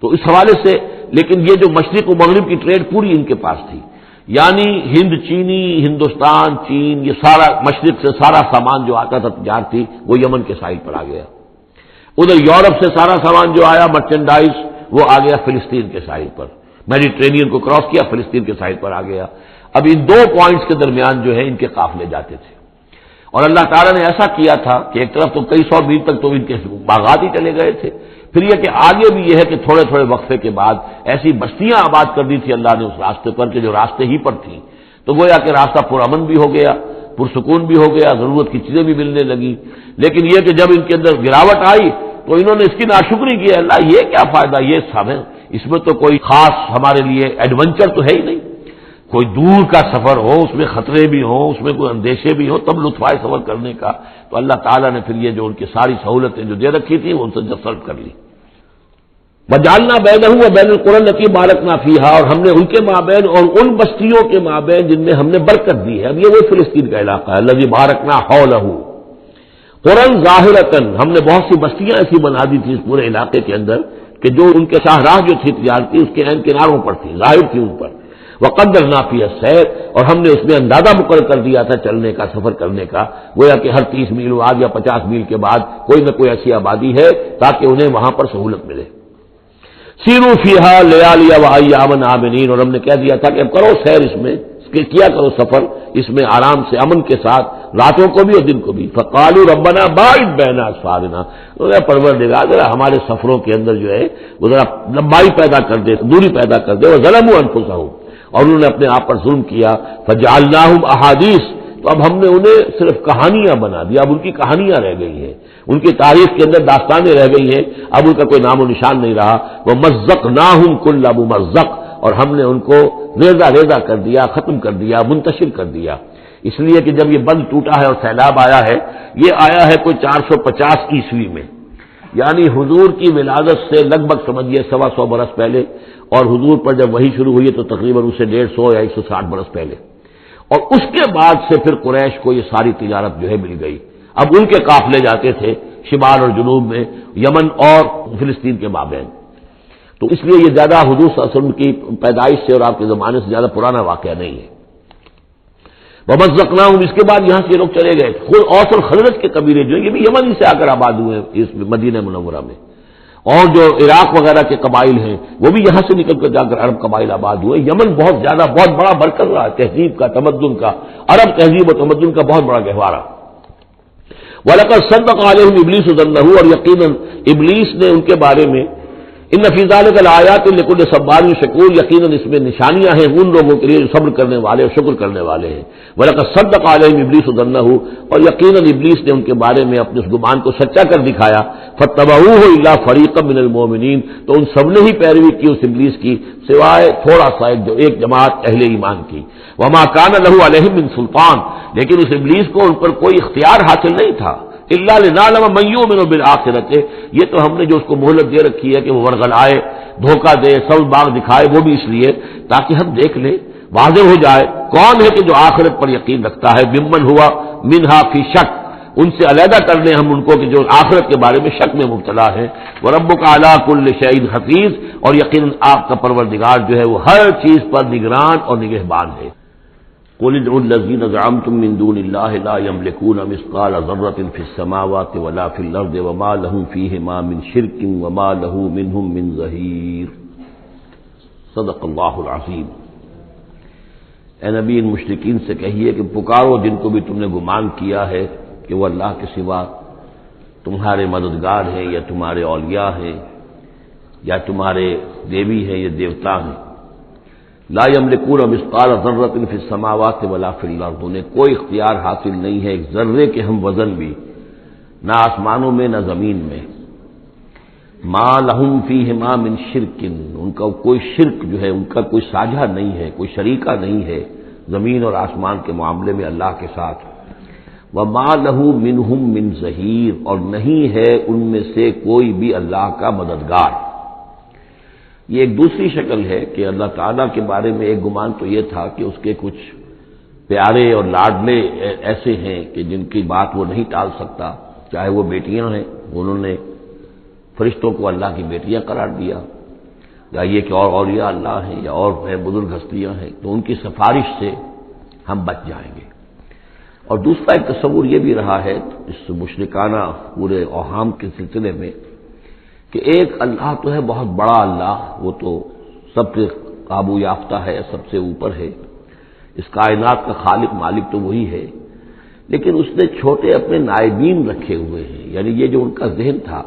تو اس حوالے سے، لیکن یہ جو مشرق و مغرب کی ٹریڈ پوری ان کے پاس تھی، یعنی ہند چینی، ہندوستان چین، یہ سارا مشرق سے سارا سامان جو آتا تھا تجارتی وہ یمن کے ساحل پر آ گیا، ادھر یورپ سے سارا سامان جو آیا مرچنڈائز وہ آ گیا فلسطین کے ساحل پر، میڈیٹرینین کو کراس کیا فلسطین کے ساحل پر آ گیا۔ اب ان 2 پوائنٹس کے درمیان جو ہے ان کے قافلے جاتے تھے، اور اللہ تعالیٰ نے ایسا کیا تھا کہ ایک طرف تو کئی 100 میل تک تو ان کے باغات ہی چلے گئے تھے، پھر یہ کہ آگے بھی یہ ہے کہ تھوڑے تھوڑے وقفے کے بعد ایسی بستیاں آباد کر دی تھی اللہ نے اس راستے پر کہ جو راستے ہی پر تھیں، تو گویا کہ راستہ پرامن بھی ہو گیا، پرسکون بھی ہو گیا، ضرورت کی چیزیں بھی ملنے لگی۔ لیکن یہ کہ جب ان کے اندر گراوٹ آئی تو انہوں نے اس کی ناشکری کی، اللہ یہ کیا فائدہ، یہ سب ہے، اس میں تو کوئی خاص ہمارے لیے ایڈونچر تو ہے ہی نہیں، کوئی دور کا سفر ہو اس میں خطرے بھی ہوں، اس میں کوئی اندیشے بھی ہوں، تب لطف آئے سفر کرنے کا، تو اللہ تعالیٰ نے پھر یہ جو ان کی ساری سہولتیں جو دے رکھی تھی وہ ان سے سلب کر لی۔ وجعلنا بینہم وبین القری التی بارکنا فیہا، اور ہم نے ان کے مابین اور ان بستیوں کے مابین جن میں ہم نے برکت دی ہے، اب یہ وہ فلسطین کا علاقہ ہے، الذی بارکنا حولہ، قرآن ظاہرتاً، ہم نے بہت سی بستیاں ایسی بنا دی تھی اس پورے علاقے کے اندر کہ جو ان کے شاہراہ جو تھی تجارتی اس کے عین کناروں پر تھی، ظاہر تھی ان پر، وقدرنا فیہا السیر، اور ہم نے اس میں اندازہ مقرر کر دیا تھا چلنے کا، سفر کرنے کا، گویا کہ ہر 30 میل بعد یا 50 میل کے بعد کوئی نہ کوئی ایسی آبادی ہے تاکہ انہیں وہاں پر سہولت ملے۔ سیروا فیہا لیالی وایاما آمنین، اور ہم نے کہہ دیا تھا کہ اب کرو سیر اس میں، کیا کرو سفر اس میں آرام سے امن کے ساتھ، راتوں کو بھی اور دن کو بھی۔ فقالوا ربنا باعد بین اسفارنا، پروردگار ذرا ہمارے سفروں کے اندر جو ہے وہ ذرا لمبائی پیدا کر دے، دوری پیدا کر دے، وظلموا انفسہم، اور انہوں نے اپنے آپ پر ظلم کیا، فجعلناہم احادیث، تو اب ہم نے انہیں صرف کہانیاں بنا دیا، اب ان کی کہانیاں رہ گئی ہیں، ان کی تاریخ کے اندر داستانیں رہ گئی ہیں، اب ان کا کوئی نام و نشان نہیں رہا۔ وَمَزَّقْنَاهُمْ كُلَّ مُمَزَّقٍ، اور ہم نے ان کو ریزہ ریزہ کر دیا، ختم کر دیا، منتشر کر دیا، اس لیے کہ جب یہ بند ٹوٹا ہے اور سیلاب آیا ہے، یہ آیا ہے کوئی 450 عیسوی میں، یعنی حضور کی ولادت سے لگ بھگ سمجھیے 125 برس پہلے، اور حضور پر جب وحی شروع ہوئی تو تقریباً اسے 150 یا 160 برس پہلے، اور اس کے بعد سے پھر قریش کو یہ ساری تجارت جو ہے مل گئی۔ اب ان کے قافلے جاتے تھے شمال اور جنوب میں، یمن اور فلسطین کے مابین، تو اس لیے یہ زیادہ حضور صلی اللہ علیہ وسلم کی پیدائش سے اور آپ کے زمانے سے زیادہ پرانا واقعہ نہیں ہے۔ وَمَزَّقْنَاهُمْ، اس کے بعد یہاں سے لوگ چلے گئے، خود اوس اور خزرج کے قبیلے جو ہیں یہ بھی یمن ہی سے آ کر آباد ہوئے ہیں اس مدینہ منورہ میں، اور جو عراق وغیرہ کے قبائل ہیں وہ بھی یہاں سے نکل کر جا کر عرب قبائل آباد ہوئے۔ یمن بہت زیادہ بہت بڑا مرکز رہا تہذیب کا، تمدن کا، عرب تہذیب و تمدن کا بہت بڑا گہوارہ۔ وَلَقَدْ صَدَّقَ عَلَيْهِمْ إِبْلِيسُ ظَنَّهُ، اور یقیناً ابلیس نے ان کے بارے میں، ان فی ذلک لآیات لکل صبار شکور، یقیناً اس میں نشانیاں ہیں ان لوگوں کے لیے جو صبر کرنے والے اور شکر کرنے والے ہیں۔ وَلَقَدْ صَدَّقَ عَلَيْهِمْ إِبْلِيسُ ظَنَّهُ، اور یقیناً ابلیس نے ان کے بارے میں اپنے اس گمان کو سچا کر دکھایا۔ فَاتَّبَعُوهُ إِلَّا فَرِيقًا مِّنَ الْمُؤْمِنِينَ، تو ان سب نے ہی پیروی کی اس ابلیس کی سوائے تھوڑا سا ایک جماعت اہل ایمان کی۔ وَمَا كَانَ لَهُ عَلَيْهِمْ مِن سُلْطَان، لیکن اس ابلیس کو ان پر کوئی اختیار حاصل نہیں تھا۔ الا لنعلم من یؤمن بالآخرۃ، یہ تو ہم نے جو اس کو مہلت دے رکھی ہے کہ وہ ورغلائے، دھوکہ دے، سب باغ دکھائے، وہ بھی اس لیے تاکہ ہم دیکھ لیں، واضح ہو جائے کون ہے کہ جو آخرت پر یقین رکھتا ہے، ممن ہوا منہا فی شک، ان سے علیحدہ کر لیں ہم ان کو کہ جو آخرت کے بارے میں شک میں مبتلا ہے۔ وربک علی کل شیء حفیظ، اور یقیناً آپ کا پروردگار جو ہے وہ ہر چیز پر نگران اور نگہبان ہے۔ قل ادعوا الذين زعمتم من دون الله لا يملكون مثقال ذرة في السماوات ولا في الأرض وما لهم فيهما من شرك وما له منهم من ظهير۔ صدق اللہ العظیم۔ اے نبی، ان مشرکین سے کہیے کہ پکارو جن کو بھی تم نے گمان کیا ہے کہ وہ اللہ کے سوا تمہارے مددگار ہیں یا تمہارے اولیاء ہیں یا تمہارے دیوی ہیں یا دیوتا ہیں۔ لا یملکون مثقال ذرۃ فی السماوات ولا فی الارض، انہیں کوئی اختیار حاصل نہیں ہے ایک ذرے کے ہم وزن بھی، نہ آسمانوں میں نہ زمین میں۔ ما لہم فیہما من شرک، ان کا کوئی شرک جو ہے، ان کا کوئی ساجھا نہیں ہے، کوئی شریکہ نہیں ہے زمین اور آسمان کے معاملے میں اللہ کے ساتھ۔ وما لہ منہم من ظہیر، اور نہیں ہے ان میں سے کوئی بھی اللہ کا مددگار۔ یہ ایک دوسری شکل ہے کہ اللہ تعالیٰ کے بارے میں ایک گمان تو یہ تھا کہ اس کے کچھ پیارے اور لاڈلے ایسے ہیں کہ جن کی بات وہ نہیں ٹال سکتا، چاہے وہ بیٹیاں ہیں، انہوں نے فرشتوں کو اللہ کی بیٹیاں قرار دیا، یا یہ کہ اور اولیاء اللہ ہیں یا اور ہیں بزرگ ہستیاں ہیں، تو ان کی سفارش سے ہم بچ جائیں گے۔ اور دوسرا ایک تصور یہ بھی رہا ہے اس مشرکانہ پورے اوہام کے سلسلے میں کہ ایک اللہ تو ہے بہت بڑا اللہ، وہ تو سب سے قابو یافتہ ہے، سب سے اوپر ہے، اس کائنات کا خالق مالک تو وہی ہے، لیکن اس نے چھوٹے اپنے نائبین رکھے ہوئے ہیں۔ یعنی یہ جو ان کا ذہن تھا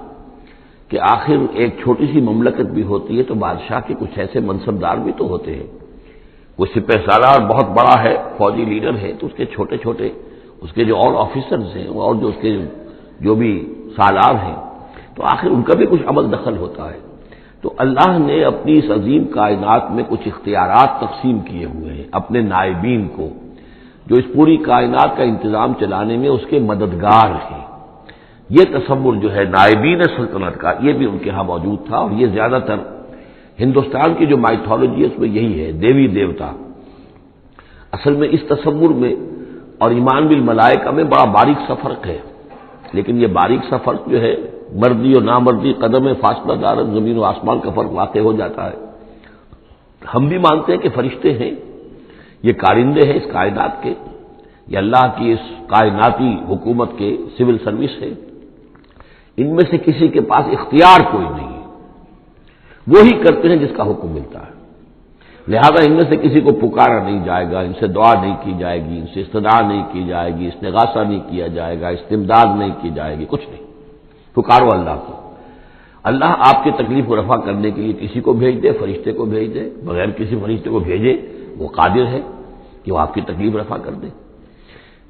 کہ آخر ایک چھوٹی سی مملکت بھی ہوتی ہے تو بادشاہ کے کچھ ایسے منصبدار بھی تو ہوتے ہیں، کوئی سپہ سالار بہت بڑا ہے، فوجی لیڈر ہے، تو اس کے چھوٹے چھوٹے اس کے جو اور آفیسرز ہیں اور جو اس کے جو بھی سالار ہیں، تو آخر ان کا بھی کچھ عمل دخل ہوتا ہے۔ تو اللہ نے اپنی اس عظیم کائنات میں کچھ اختیارات تقسیم کیے ہوئے ہیں اپنے نائبین کو، جو اس پوری کائنات کا انتظام چلانے میں اس کے مددگار ہیں۔ یہ تصور جو ہے نائبین سلطنت کا، یہ بھی ان کے ہاں موجود تھا، اور یہ زیادہ تر ہندوستان کی جو مائتھولوجی ہے اس میں یہی ہے، دیوی دیوتا۔ اصل میں اس تصور میں اور ایمان بالملائکہ میں بڑا باریک سا فرق ہے، لیکن یہ باریک سا فرق جو ہے مردی اور نامردی، قدم فاصلہ دارت زمین و آسمان کا فرق واقع ہو جاتا ہے۔ ہم بھی مانتے ہیں کہ فرشتے ہیں، یہ کارندے ہیں اس کائنات کے، یہ اللہ کی اس کائناتی حکومت کے سول سروس ہے، ان میں سے کسی کے پاس اختیار کوئی نہیں ہے، وہی کرتے ہیں جس کا حکم ملتا ہے، لہذا ان میں سے کسی کو پکارا نہیں جائے گا، ان سے دعا نہیں کی جائے گی، ان سے استدعا نہیں کی جائے گی، استغاثہ نہیں کیا جائے گا، استمداد نہیں کی جائے گی، کچھ نہیں، پکارو اللہ کو۔ اللہ آپ کی تکلیف کو رفع کرنے کے لیے کسی کو بھیج دے، فرشتے کو بھیج دے، بغیر کسی فرشتے کو بھیجے وہ قادر ہے کہ وہ آپ کی تکلیف رفع کر دے۔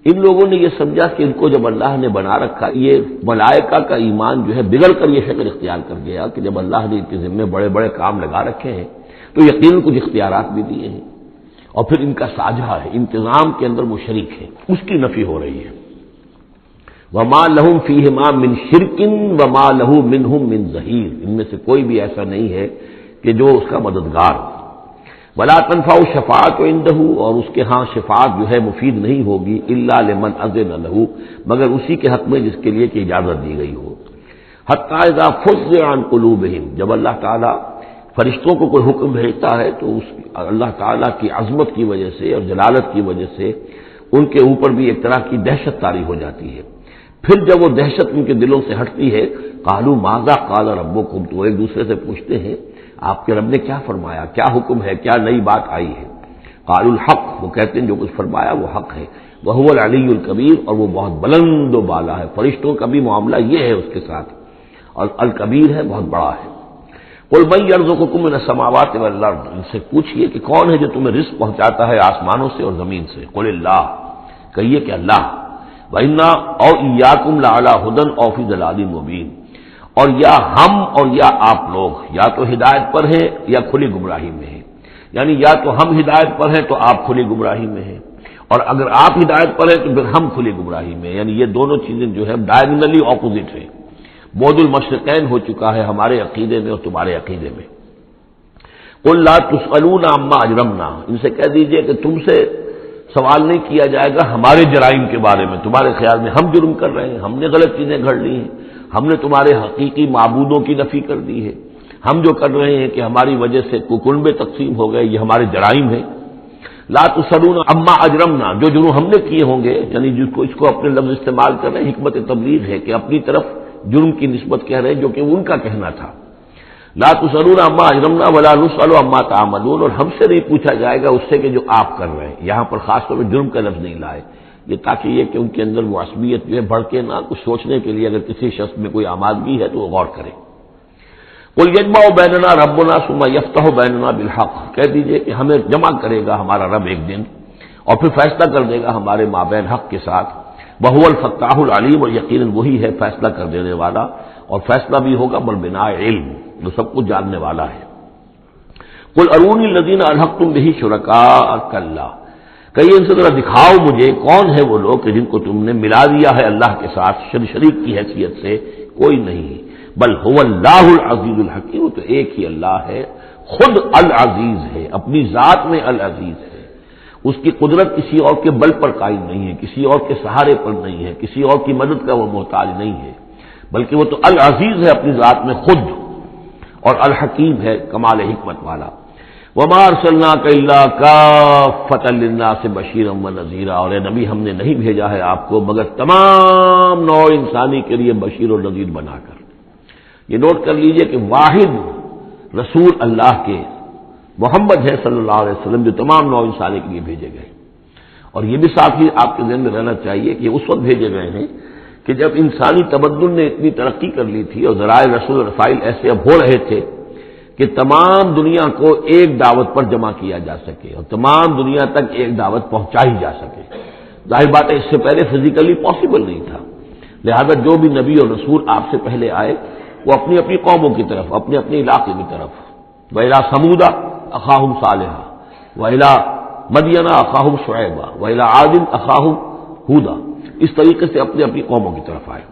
ان لوگوں نے یہ سمجھا کہ ان کو جب اللہ نے بنا رکھا، یہ ملائکہ کا ایمان جو ہے بگڑ کر یہ شکل اختیار کر گیا کہ جب اللہ نے ان کے ذمے بڑے بڑے کام لگا رکھے ہیں تو یقیناً کچھ اختیارات بھی دیے ہیں، اور پھر ان کا ساجھا ہے، انتظام کے اندر وہ شریک ہے، اس کی نفی ہو رہی ہے۔ وما لہم فیہما من شرک وما لہ منہم من ظہیر، ان میں سے کوئی بھی ایسا نہیں ہے کہ جو اس کا مددگار ہو۔ ولا تنفع الشفاعۃ عندہ، اور اس کے ہاں شفاعت جو ہے مفید نہیں ہوگی الا لمن اذن لہ، مگر اسی کے حق میں جس کے لیے کہ اجازت دی گئی ہو۔ حتی اذا فزع عن قلوبہم، جب اللہ تعالیٰ فرشتوں کو کوئی حکم بھیجتا ہے تو اس اللہ تعالیٰ کی عظمت کی وجہ سے اور جلالت کی وجہ سے ان کے اوپر بھی ایک طرح کی دہشت طاری ہو جاتی ہے۔ پھر جب وہ دہشت ان کے دلوں سے ہٹتی ہے، قالوا ماذا قال ربکم، تو ایک دوسرے سے پوچھتے ہیں آپ کے رب نے کیا فرمایا، کیا حکم ہے، کیا نئی بات آئی ہے۔ قالوا الحق، وہ کہتے ہیں جو کچھ فرمایا وہ حق ہے، وہو العلی الکبیر، اور وہ بہت بلند و بالا ہے، فرشتوں کا بھی معاملہ یہ ہے اس کے ساتھ، اور الکبیر ہے، بہت بڑا ہے۔ قل من یرزقکم من السماوات والارض، ان سے پوچھئے کہ کون ہے جو تمہیں رزق پہنچاتا ہے آسمانوں سے اور زمین سے۔ قل اللہ، کہیے کہ اللہ۔ وَإِنَّا أَوْ إِيَّاكُمْ لَعَلَىٰ هُدًى أَوْ فِي ضَلَالٍ مُّبِينٍ، اور یا ہم اور یا آپ لوگ یا تو ہدایت پر ہیں یا کھلی گمراہی میں ہیں، یعنی یا تو ہم ہدایت پر ہیں تو آپ کھلی گمراہی میں ہیں، اور اگر آپ ہدایت پر ہیں تو پھر ہم کھلی گمراہی میں ہیں، یعنی یہ دونوں چیزیں جو ہے ڈائگنلی اپوزٹ ہیں، بعد المشرقین ہو چکا ہے ہمارے عقیدے میں اور تمہارے عقیدے میں۔ قل لا تسألون عما اجرمنا، ان سے کہہ دیجئے کہ تم سے سوال نہیں کیا جائے گا ہمارے جرائم کے بارے میں، تمہارے خیال میں ہم جرم کر رہے ہیں، ہم نے غلط چیزیں گھڑ لی ہیں، ہم نے تمہارے حقیقی معبودوں کی نفی کر دی ہے، ہم جو کر رہے ہیں کہ ہماری وجہ سے کنبے تقسیم ہو گئے، یہ ہمارے جرائم ہیں۔ لا تسألون عما اجرمنا، جو جرم ہم نے کیے ہوں گے، یعنی جس کو اس کو اپنے لفظ استعمال کر رہے ہیں، حکمت تبلیغ ہے کہ اپنی طرف جرم کی نسبت کہہ رہے ہیں جو کہ ان کا کہنا تھا۔ لا تسألون عما اجرمنا ولا نسأل عما تعملون، اور ہم سے نہیں پوچھا جائے گا اس سے کہ جو آپ کر رہے ہیں، یہاں پر خاص طور پہ جرم کا لفظ نہیں لائے، یہ تاکہ یہ کہ ان کے اندر وہ عصبیت جو ہے بھڑکے نہ، کچھ سوچنے کے لیے اگر کسی شخص میں کوئی آمادگی ہے تو وہ غور کرے۔ قل یجمع بیننا ربنا ثم یفتح بیننا بالحق، کہہ دیجئے کہ ہمیں جمع کرے گا ہمارا رب ایک دن اور پھر فیصلہ کر دے گا ہمارے مابین حق کے ساتھ۔ وہو الفتاح العلیم، اور یقیناً وہی ہے فیصلہ کر دینے والا، اور فیصلہ بھی ہوگا بالبناء علم، جو سب کچھ جاننے والا ہے۔ قل ارونی الذین الحقتم بہ شرکاء کلا، کہیے ان سے ذرا دکھاؤ مجھے کون ہے وہ لوگ کہ جن کو تم نے ملا دیا ہے اللہ کے ساتھ شریک کی حیثیت سے، کوئی نہیں، بل هو اللہ العزیز الحکیم، وہ تو ایک ہی اللہ ہے، خود العزیز ہے، اپنی ذات میں العزیز ہے، اس کی قدرت کسی اور کے بل پر قائم نہیں ہے، کسی اور کے سہارے پر نہیں ہے، کسی اور کی مدد کا وہ محتاج نہیں ہے، بلکہ وہ تو العزیز ہے اپنی ذات میں خود، اور الحکیم ہے کمال حکمت والا۔ وما ارسلناک الا کافۃ للناس بشیرا ونذیرا، اور اے نبی ہم نے نہیں بھیجا ہے آپ کو مگر تمام نوع انسانی کے لیے بشیر اور نذیر بنا کر۔ یہ نوٹ کر لیجئے کہ واحد رسول اللہ کے محمد ہے صلی اللہ علیہ وسلم، جو تمام نوع انسانی کے لیے بھیجے گئے، اور یہ بھی ساتھ ہی آپ کے ذہن میں رہنا چاہیے کہ اس وقت بھیجے گئے ہیں کہ جب انسانی تمدن نے اتنی ترقی کر لی تھی اور ذرائع رسول رسائل ایسے اب ہو رہے تھے کہ تمام دنیا کو ایک دعوت پر جمع کیا جا سکے اور تمام دنیا تک ایک دعوت پہنچائی جا سکے۔ ظاہر بات ہے اس سے پہلے فزیکلی پاسبل نہیں تھا، لہذا جو بھی نبی اور رسول آپ سے پہلے آئے وہ اپنی اپنی قوموں کی طرف، اپنے اپنے علاقے کی طرف، وَإِلَىٰ ثَمُودَ أَخَاهُمْ صَالِحًا وَإِلَىٰ مَدْيَنَ أَخَاهُمْ شُعَيْبًا وَإِلَىٰ عَادٍ أَخَاهُمْ هُودًا، اس طریقے سے اپنی اپنی قوموں کی طرف آئے۔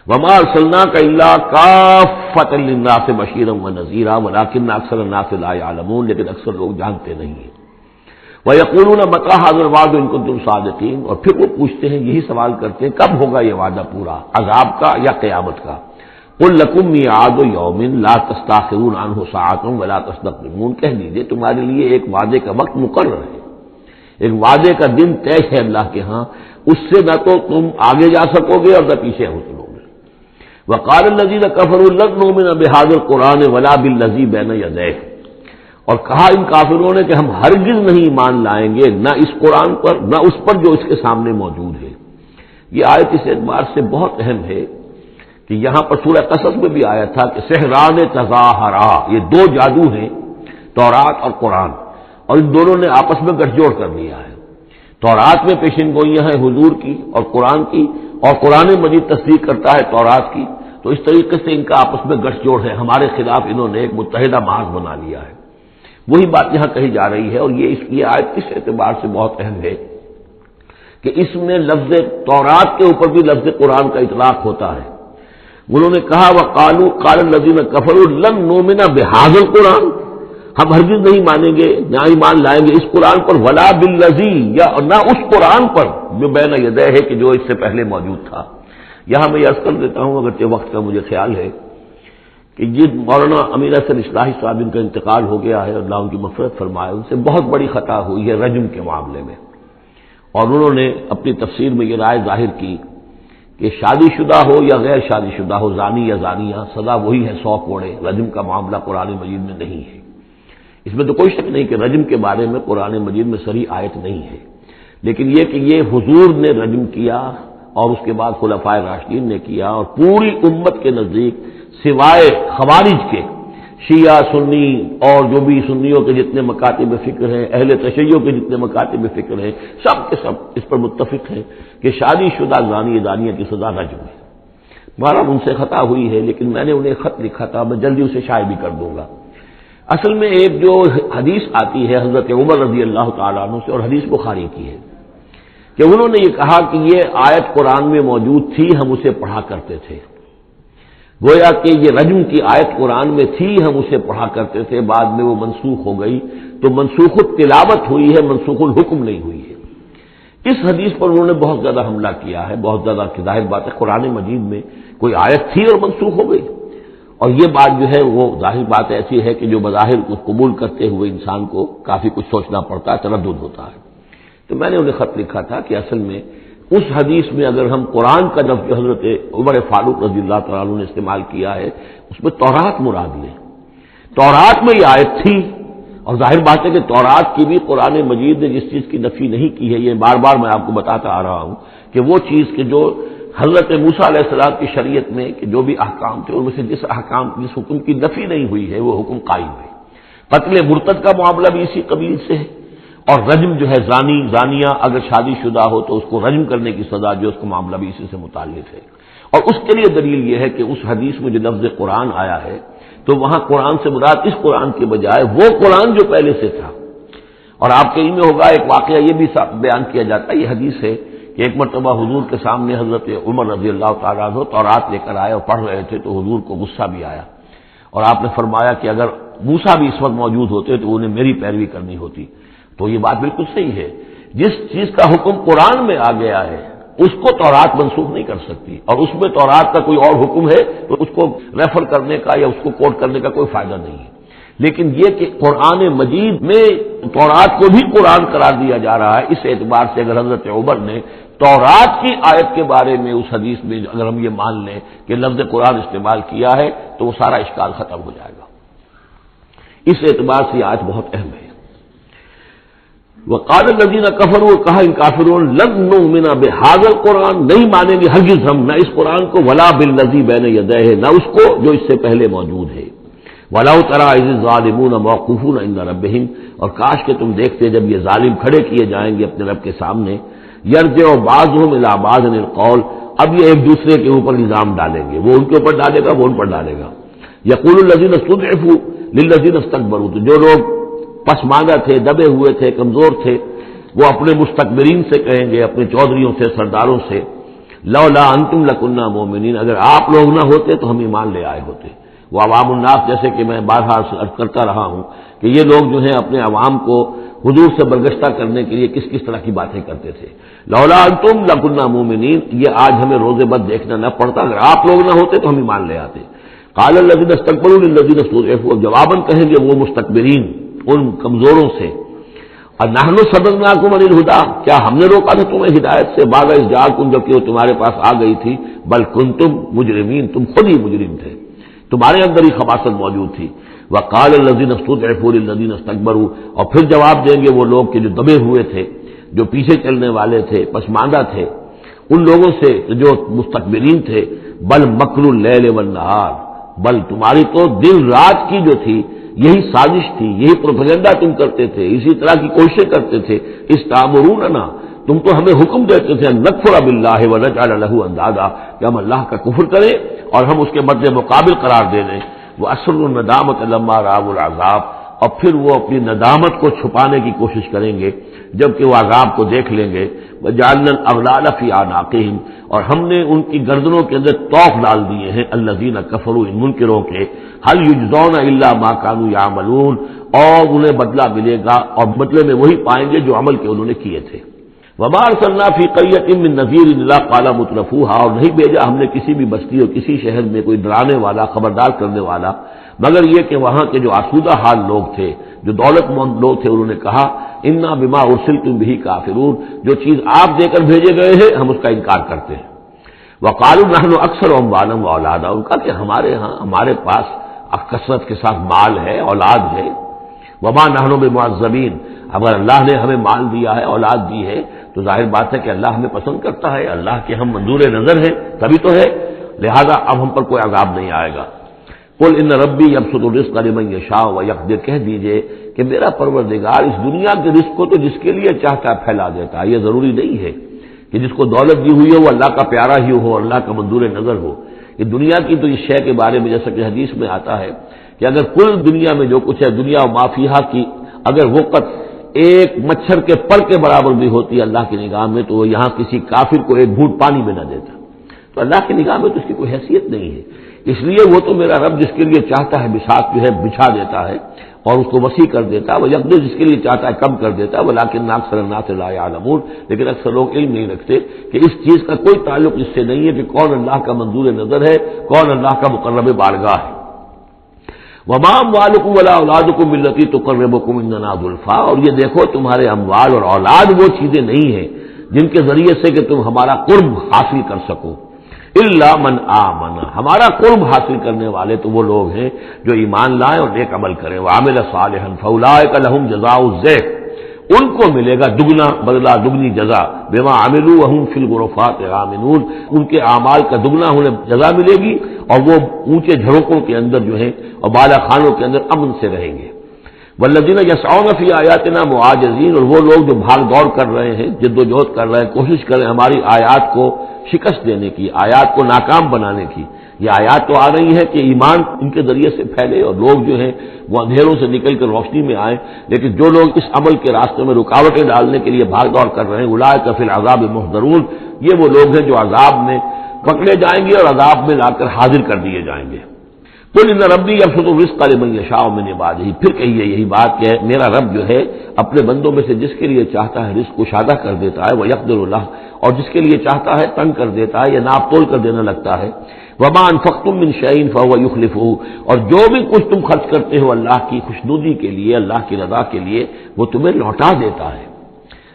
وَمَا أَرْسَلْنَاكَ إِلَّا كَافَّةً لِلنَّاسِ بَشِيرًا وَنَذِيرًا وَلَٰكِنَّ أَكْثَرَ النَّاسِ لَا يَعْلَمُونَ، لیکن اکثر لوگ جانتے نہیں ہیں۔ وَيَقُولُونَ مَتَىٰ هَٰذَا الْوَعْدُ إِن كُنتُمْ صَادِقِينَ، اور پھر وہ پوچھتے ہیں، یہی سوال کرتے ہیں کب ہوگا یہ وعدہ پورا، عذاب کا یا قیامت کا۔ قُل لَكُم مِّيعَادُ يَوْمٍ لَّا تَسْتَأْخِرُونَ عَنْهُ سَاعَةٌ وَلَا تَسْتَقْدِمُونَ، کہہ دیجئے تمہارے لیے ایک وعدے کا وقت مقرر ہے، ایک وعدے کا دن طے ہے اللہ کے ہاں، اس سے نہ تو تم آگے جا سکو گے اور نہ پیچھے ہو سکو گے۔ وقال الذين كفروا لن نؤمن بهذا القرآن ولا بالذي بين يديه، اور کہا ان کافروں نے کہ ہم ہرگز نہیں ایمان لائیں گے نہ اس قرآن پر نہ اس پر جو اس کے سامنے موجود ہے۔ یہ آیت اس اعتبار سے بہت اہم ہے کہ یہاں پر سورہ قصص میں بھی آیا تھا کہ سحران تظاہرا، یہ دو جادو ہیں، تورات اور قرآن، اور ان دونوں نے آپس میں گٹھ جوڑ کر لیا ہے۔ تورات میں پیشن گوئیاں ہیں حضور کی اور قرآن کی، اور قرآن مجید تصدیق کرتا ہے تورات کی، تو اس طریقے سے ان کا آپس میں گٹھ جوڑ ہے، ہمارے خلاف انہوں نے ایک متحدہ محاذ بنا لیا ہے۔ وہی بات یہاں کہی جا رہی ہے، اور یہ آیت اس اعتبار سے بہت اہم ہے کہ اس میں لفظ تورات کے اوپر بھی لفظ قرآن کا اطلاق ہوتا ہے۔ انہوں نے کہا وَقَالُوا قَالَ الَّذِينَ كَفَرُوا لَن نُؤْمِنَ بِهَٰذَا الْقُرْآنِ، ہم ہرگز نہیں مانیں گے، نہ ایمان لائیں گے اس قرآن پر، وَلَا بِالَّذِي، یا نہ اس قرآن پر جو بین یدیہ ہے کہ جو اس سے پہلے موجود تھا۔ یہاں میں یہ عرض کر دیتا ہوں، اگرچہ وقت کا مجھے خیال ہے کہ یہ مولانا امیر حسن اصلاحی صاحب ان کا انتقال ہو گیا ہے، اللہ ان کی مغفرت فرمائے، ان سے بہت بڑی خطا ہوئی ہے رجم کے معاملے میں، اور انہوں نے اپنی تفسیر میں یہ رائے ظاہر کی کہ شادی شدہ ہو یا غیر شادی شدہ ہو، زانی یا زانیہ، سزا وہی ہے 100 کوڑے۔ رجم کا معاملہ قرآن مجید میں نہیں ہے، اس میں تو کوئی شک نہیں کہ رجم کے بارے میں قرآن مجید میں صریح آیت نہیں ہے، لیکن یہ کہ یہ حضور نے رجم کیا اور اس کے بعد خلفائے راشدین نے کیا، اور پوری امت کے نزدیک سوائے خوارج کے، شیعہ سنی اور جو بھی سنیوں کے جتنے مکاتب فکر ہیں، اہل تشیع کے جتنے مکاتب فکر ہیں، سب کے سب اس پر متفق ہیں کہ شادی شدہ زانی دانیہ کی سزا رجم ہے۔ بہرحال ان سے خطا ہوئی ہے، لیکن میں نے انہیں خط لکھا تھا، میں جلدی اسے شائع بھی کر دوں گا۔ اصل میں ایک جو حدیث آتی ہے حضرت عمر رضی اللہ تعالیٰ عنہ سے، اور حدیث بخاری کی ہے، کہ انہوں نے یہ کہا کہ یہ آیت قرآن میں موجود تھی، ہم اسے پڑھا کرتے تھے، گویا کہ یہ رجم کی آیت قرآن میں تھی، ہم اسے پڑھا کرتے تھے، بعد میں وہ منسوخ ہو گئی، تو منسوخ التلاوت ہوئی ہے، منسوخ الحکم نہیں ہوئی ہے۔ اس حدیث پر انہوں نے بہت زیادہ حملہ کیا ہے، بہت زیادہ، کہ ظاہر بات ہے قرآن مجید میں کوئی آیت تھی اور منسوخ ہو گئی، اور یہ بات جو ہے وہ ظاہر بات ایسی ہے کہ جو بظاہر اس قبول کرتے ہوئے انسان کو کافی کچھ سوچنا پڑتا ہے، تردد ہوتا ہے۔ تو میں نے انہیں خط لکھا تھا کہ اصل میں اس حدیث میں اگر ہم قرآن کا لفظ جو حضرت عمر فاروق رضی اللہ تعالیٰ عنہ نے استعمال کیا ہے، اس میں تورات مراد لیں، تورات میں یہ آیت تھی، اور ظاہر بات ہے کہ تورات کی بھی قرآن مجید نے جس چیز کی نفی نہیں کی ہے، یہ بار بار میں آپ کو بتاتا آ رہا ہوں کہ وہ چیز کہ جو حضرت موسیٰ علیہ السلام کی شریعت میں کہ جو بھی احکام تھے ان میں سے جس حکم کی نفی نہیں ہوئی ہے وہ حکم قائم ہے۔ قتل مرتد کا معاملہ بھی اسی قبیل سے ہے، اور رجم جو ہے زانی زانیہ اگر شادی شدہ ہو تو اس کو رجم کرنے کی سزا جو اس کا معاملہ بھی اسی سے متعلق ہے۔ اور اس کے لیے دلیل یہ ہے کہ اس حدیث میں جو لفظ قرآن آیا ہے تو وہاں قرآن سے مراد اس قرآن کے بجائے وہ قرآن جو پہلے سے تھا۔ اور آپ کے علم میں ہوگا ایک واقعہ یہ بھی بیان کیا جاتا ہے، یہ حدیث ہے کہ ایک مرتبہ حضور کے سامنے حضرت عمر رضی اللہ تعالیٰ عنہ تورات لے کر آئے اور پڑھ رہے تھے، تو حضور کو غصہ بھی آیا، اور آپ نے فرمایا کہ اگر موسیٰ بھی اس وقت موجود ہوتے تو انہیں میری پیروی کرنی ہوتی۔ تو یہ بات بالکل صحیح ہے، جس چیز کا حکم قرآن میں آ گیا ہے اس کو تورات منسوخ نہیں کر سکتی، اور اس میں تورات کا کوئی اور حکم ہے تو اس کو ریفر کرنے کا یا اس کو کوٹ کرنے کا کوئی فائدہ نہیں ہے۔ لیکن یہ کہ قرآن مجید میں تورات کو بھی قرآن قرار دیا جا رہا ہے، اس اعتبار سے اگر حضرت عمر نے تورات کی آیت کے بارے میں اس حدیث میں اگر ہم یہ مان لیں کہ لفظ قرآن استعمال کیا ہے تو وہ سارا اشکال ختم ہو جائے گا۔ اس اعتبار سے یہ آیت بہت اہم ہے۔ وقال الذین کفروا، کہا ان کافروں نے لن نؤمن بہذا القرآن، نہیں مانیں گے ہرگز ہم نہ اس قرآن کو، ولا بالذی بین یدیہ، نہ اس کو جو اس سے پہلے موجود ہے، ولو تری اذ الظالمون موقوفون عند ربہم، اور کاش کہ تم دیکھتے جب یہ ظالم کھڑے کیے جائیں گے اپنے رب کے سامنے، یرجع بعضهم الی بعض القول، اب یہ ایک دوسرے کے اوپر الزام ڈالیں گے، وہ ان کے اوپر ڈالے گا، وہ ان پر ڈالے گا۔ یقول الذین استضعفوا للذین استکبروا، تو جو لوگ پسماندہ تھے، دبے ہوئے تھے، کمزور تھے، وہ اپنے مستکبرین سے کہیں گے، اپنے چودھریوں سے، سرداروں سے، لولا انتم لکنا مومنین، اگر آپ لوگ نہ ہوتے تو ہم ایمان لے آئے ہوتے۔ وہ عوام الناس، جیسے کہ میں بارہا عرض کرتا رہا ہوں کہ یہ لوگ جو ہیں اپنے عوام کو حضور سے برگشتہ کرنے کے لیے کس کس طرح کی باتیں کرتے تھے۔ لولا انتم لکنا مومنین، یہ آج ہمیں روز بد دیکھنا نہ پڑتا، اگر آپ لوگ نہ ہوتے تو ہم ایمان لے آتے۔ قال الذین استکبروا للذین استضعفوا، جواباً کہیں گے وہ مستکبرین ان کمزوروں سے، اور نحن صددناکم عن الہدی، کیا ہم نے روکا تھا تمہیں ہدایت سے، بعد اذ جاءکم، جبکہ وہ تمہارے پاس آ گئی تھی، بل کنتم مجرمین، تم خود ہی مجرم تھے، تمہارے اندر ہی خباثت موجود تھی۔ وقال الذین استضعفوا للذین استکبروا، اور پھر جواب دیں گے وہ لوگ کہ جو دبے ہوئے تھے، جو پیچھے چلنے والے تھے، پسماندہ تھے، ان لوگوں سے جو مستکبرین تھے، بل مکر اللیل والنہار، بل تمہاری تو دن رات کی جو تھی یہی سازش تھی، یہی پروپیگنڈا تم کرتے تھے، اسی طرح کی کوششیں کرتے تھے، استامروننا، تم تو ہمیں حکم دیتے تھے نکفر باللہ ونجعل لہ اندادا کہ ہم اللہ کا کفر کریں اور ہم اس کے مد مقابل قرار دے دیں. وہ اسر الندامت لما رأوا العذاب، اور پھر وہ اپنی ندامت کو چھپانے کی کوشش کریں گے جبکہ وہ عذاب کو دیکھ لیں گے. وجعلنا الاغلال فی اعناقہم، اور ہم نے ان کی گردنوں کے اندر طوق ڈال دیے ہیں الذین کفروا، ان منکروں کے. هل یجزون الا ما كانوا یعملون، اور انہیں بدلہ ملے گا اور بدلے میں وہی پائیں گے جو عمل کے انہوں نے کیے تھے. وما ارسلنا فی قریۃ من نذیر الا قال مترفوها، اور نہیں بھیجا ہم نے کسی بھی بستی اور کسی شہر میں کوئی ڈرانے والا، خبردار کرنے والا، مگر یہ کہ وہاں کے جو آسودہ حال لوگ تھے، جو دولت مند لوگ تھے، انہوں نے کہا انا بما ارسلتم به کافرون، جو چیز آپ دے کر بھیجے گئے ہیں ہم اس کا انکار کرتے ہیں. وقالوا نحن اکثر اموالا واولادا، ان کا کہ ہمارے ہاں ہمارے پاس کثرت کے ساتھ مال ہے، اولاد ہے. وما نحن بمعذبین، اگر اللہ نے ہمیں مال دیا ہے، اولاد دی ہے، تو ظاہر بات ہے کہ اللہ ہمیں پسند کرتا ہے، اللہ کے ہم منظور نظر ہیں تبھی تو ہے، لہذا اب ہم پر کوئی عذاب نہیں آئے گا. قل ان ربی یبسط الرزق لمن یشاء ویقدر، کہہ دیجئے کہ میرا پروردگار اس دنیا کے رزق کو تو جس کے لیے چاہتا ہے پھیلا دیتا ہے. یہ ضروری نہیں ہے کہ جس کو دولت دی ہوئی ہو وہ اللہ کا پیارا ہی ہو، اللہ کا منظور نظر ہو. یہ دنیا کی تو اس شے کے بارے میں جیسا کہ حدیث میں آتا ہے کہ اگر کل دنیا میں جو کچھ ہے، دنیا و ما فیہا کی اگر وقت ایک مچھر کے پر کے برابر بھی ہوتی ہے اللہ کی نگاہ میں، تو وہ یہاں کسی کافر کو ایک گھونٹ پانی میں نہ دیتا. تو اللہ کی نگاہ میں تو اس کی کوئی حیثیت نہیں ہے. اس لیے وہ تو میرا رب جس کے لیے چاہتا ہے بساط جو ہے بچھا دیتا ہے اور اس کو وسیع کر دیتا ہے، وہ یقدر جس کے لیے چاہتا ہے کم کر دیتا ہے. ولکن اکثر الناس لا یعلمون، لیکن اکثر لوگ علم نہیں رکھتے کہ اس چیز کا کوئی تعلق اس سے نہیں ہے کہ کون اللہ کا منظور نظر ہے، کون اللہ کا مقرب بارگاہ ہے. وما اموالکم ولا اولادکم بالتی تقربکم عندنا زلفیٰ، اور یہ دیکھو تمہارے اموال اور اولاد وہ چیزیں نہیں ہیں جن کے ذریعے سے کہ تم ہمارا قرب حاصل کر سکو. الا من آمن، ہمارا قرب حاصل کرنے والے تو وہ لوگ ہیں جو ایمان لائیں اور نیک عمل کریں. وعمل صالحا فاولئک لهم جزاء الضعف، ان کو ملے گا دگنا بدلہ، دگنی جزا. بما عملوا وهم فی الغرفات آمنون، ان کے اعمال کا دگنا انہیں جزا ملے گی اور وہ اونچے جھروکوں کے اندر جو ہیں اور بالا خانوں کے اندر امن سے رہیں گے. والذین یسعون فی آیاتنا معاجزین، اور وہ لوگ جو بھاگ دوڑ کر رہے ہیں، جد و جہد کر رہے ہیں، کوشش کر رہے ہیں ہماری آیات کو شکست دینے کی، آیات کو ناکام بنانے کی. یہ آیات تو آ رہی ہے کہ ایمان ان کے ذریعے سے پھیلے اور لوگ جو ہیں وہ اندھیروں سے نکل کر روشنی میں آئیں، لیکن جو لوگ اس عمل کے راستے میں رکاوٹیں ڈالنے کے لیے بھاگ دوڑ کر رہے ہیں، اولئک فی العذاب محضرون، یہ وہ لوگ ہیں جو عذاب میں پکڑے جائیں گے اور عذاب میں لا کر حاضر کر دیے جائیں گے. قل ان ربی یبسط الرزق لمن یشاء من عبادہ، پھر کہیے یہی بات کہ میرا رب جو ہے اپنے بندوں میں سے جس کے لیے چاہتا ہے رزق کشادہ کر دیتا ہے، ویقدر له، اور جس کے لیے چاہتا ہے تنگ کر دیتا ہے یا ناپ تول کر دینے لگتا ہے. وما انفقتم من شیء فهو یخلفه، اور جو بھی کچھ تم خرچ کرتے ہو اللہ کی خوشنودی کے لیے، اللہ کی رضا کے لیے، وہ تمہیں لوٹا دیتا ہے.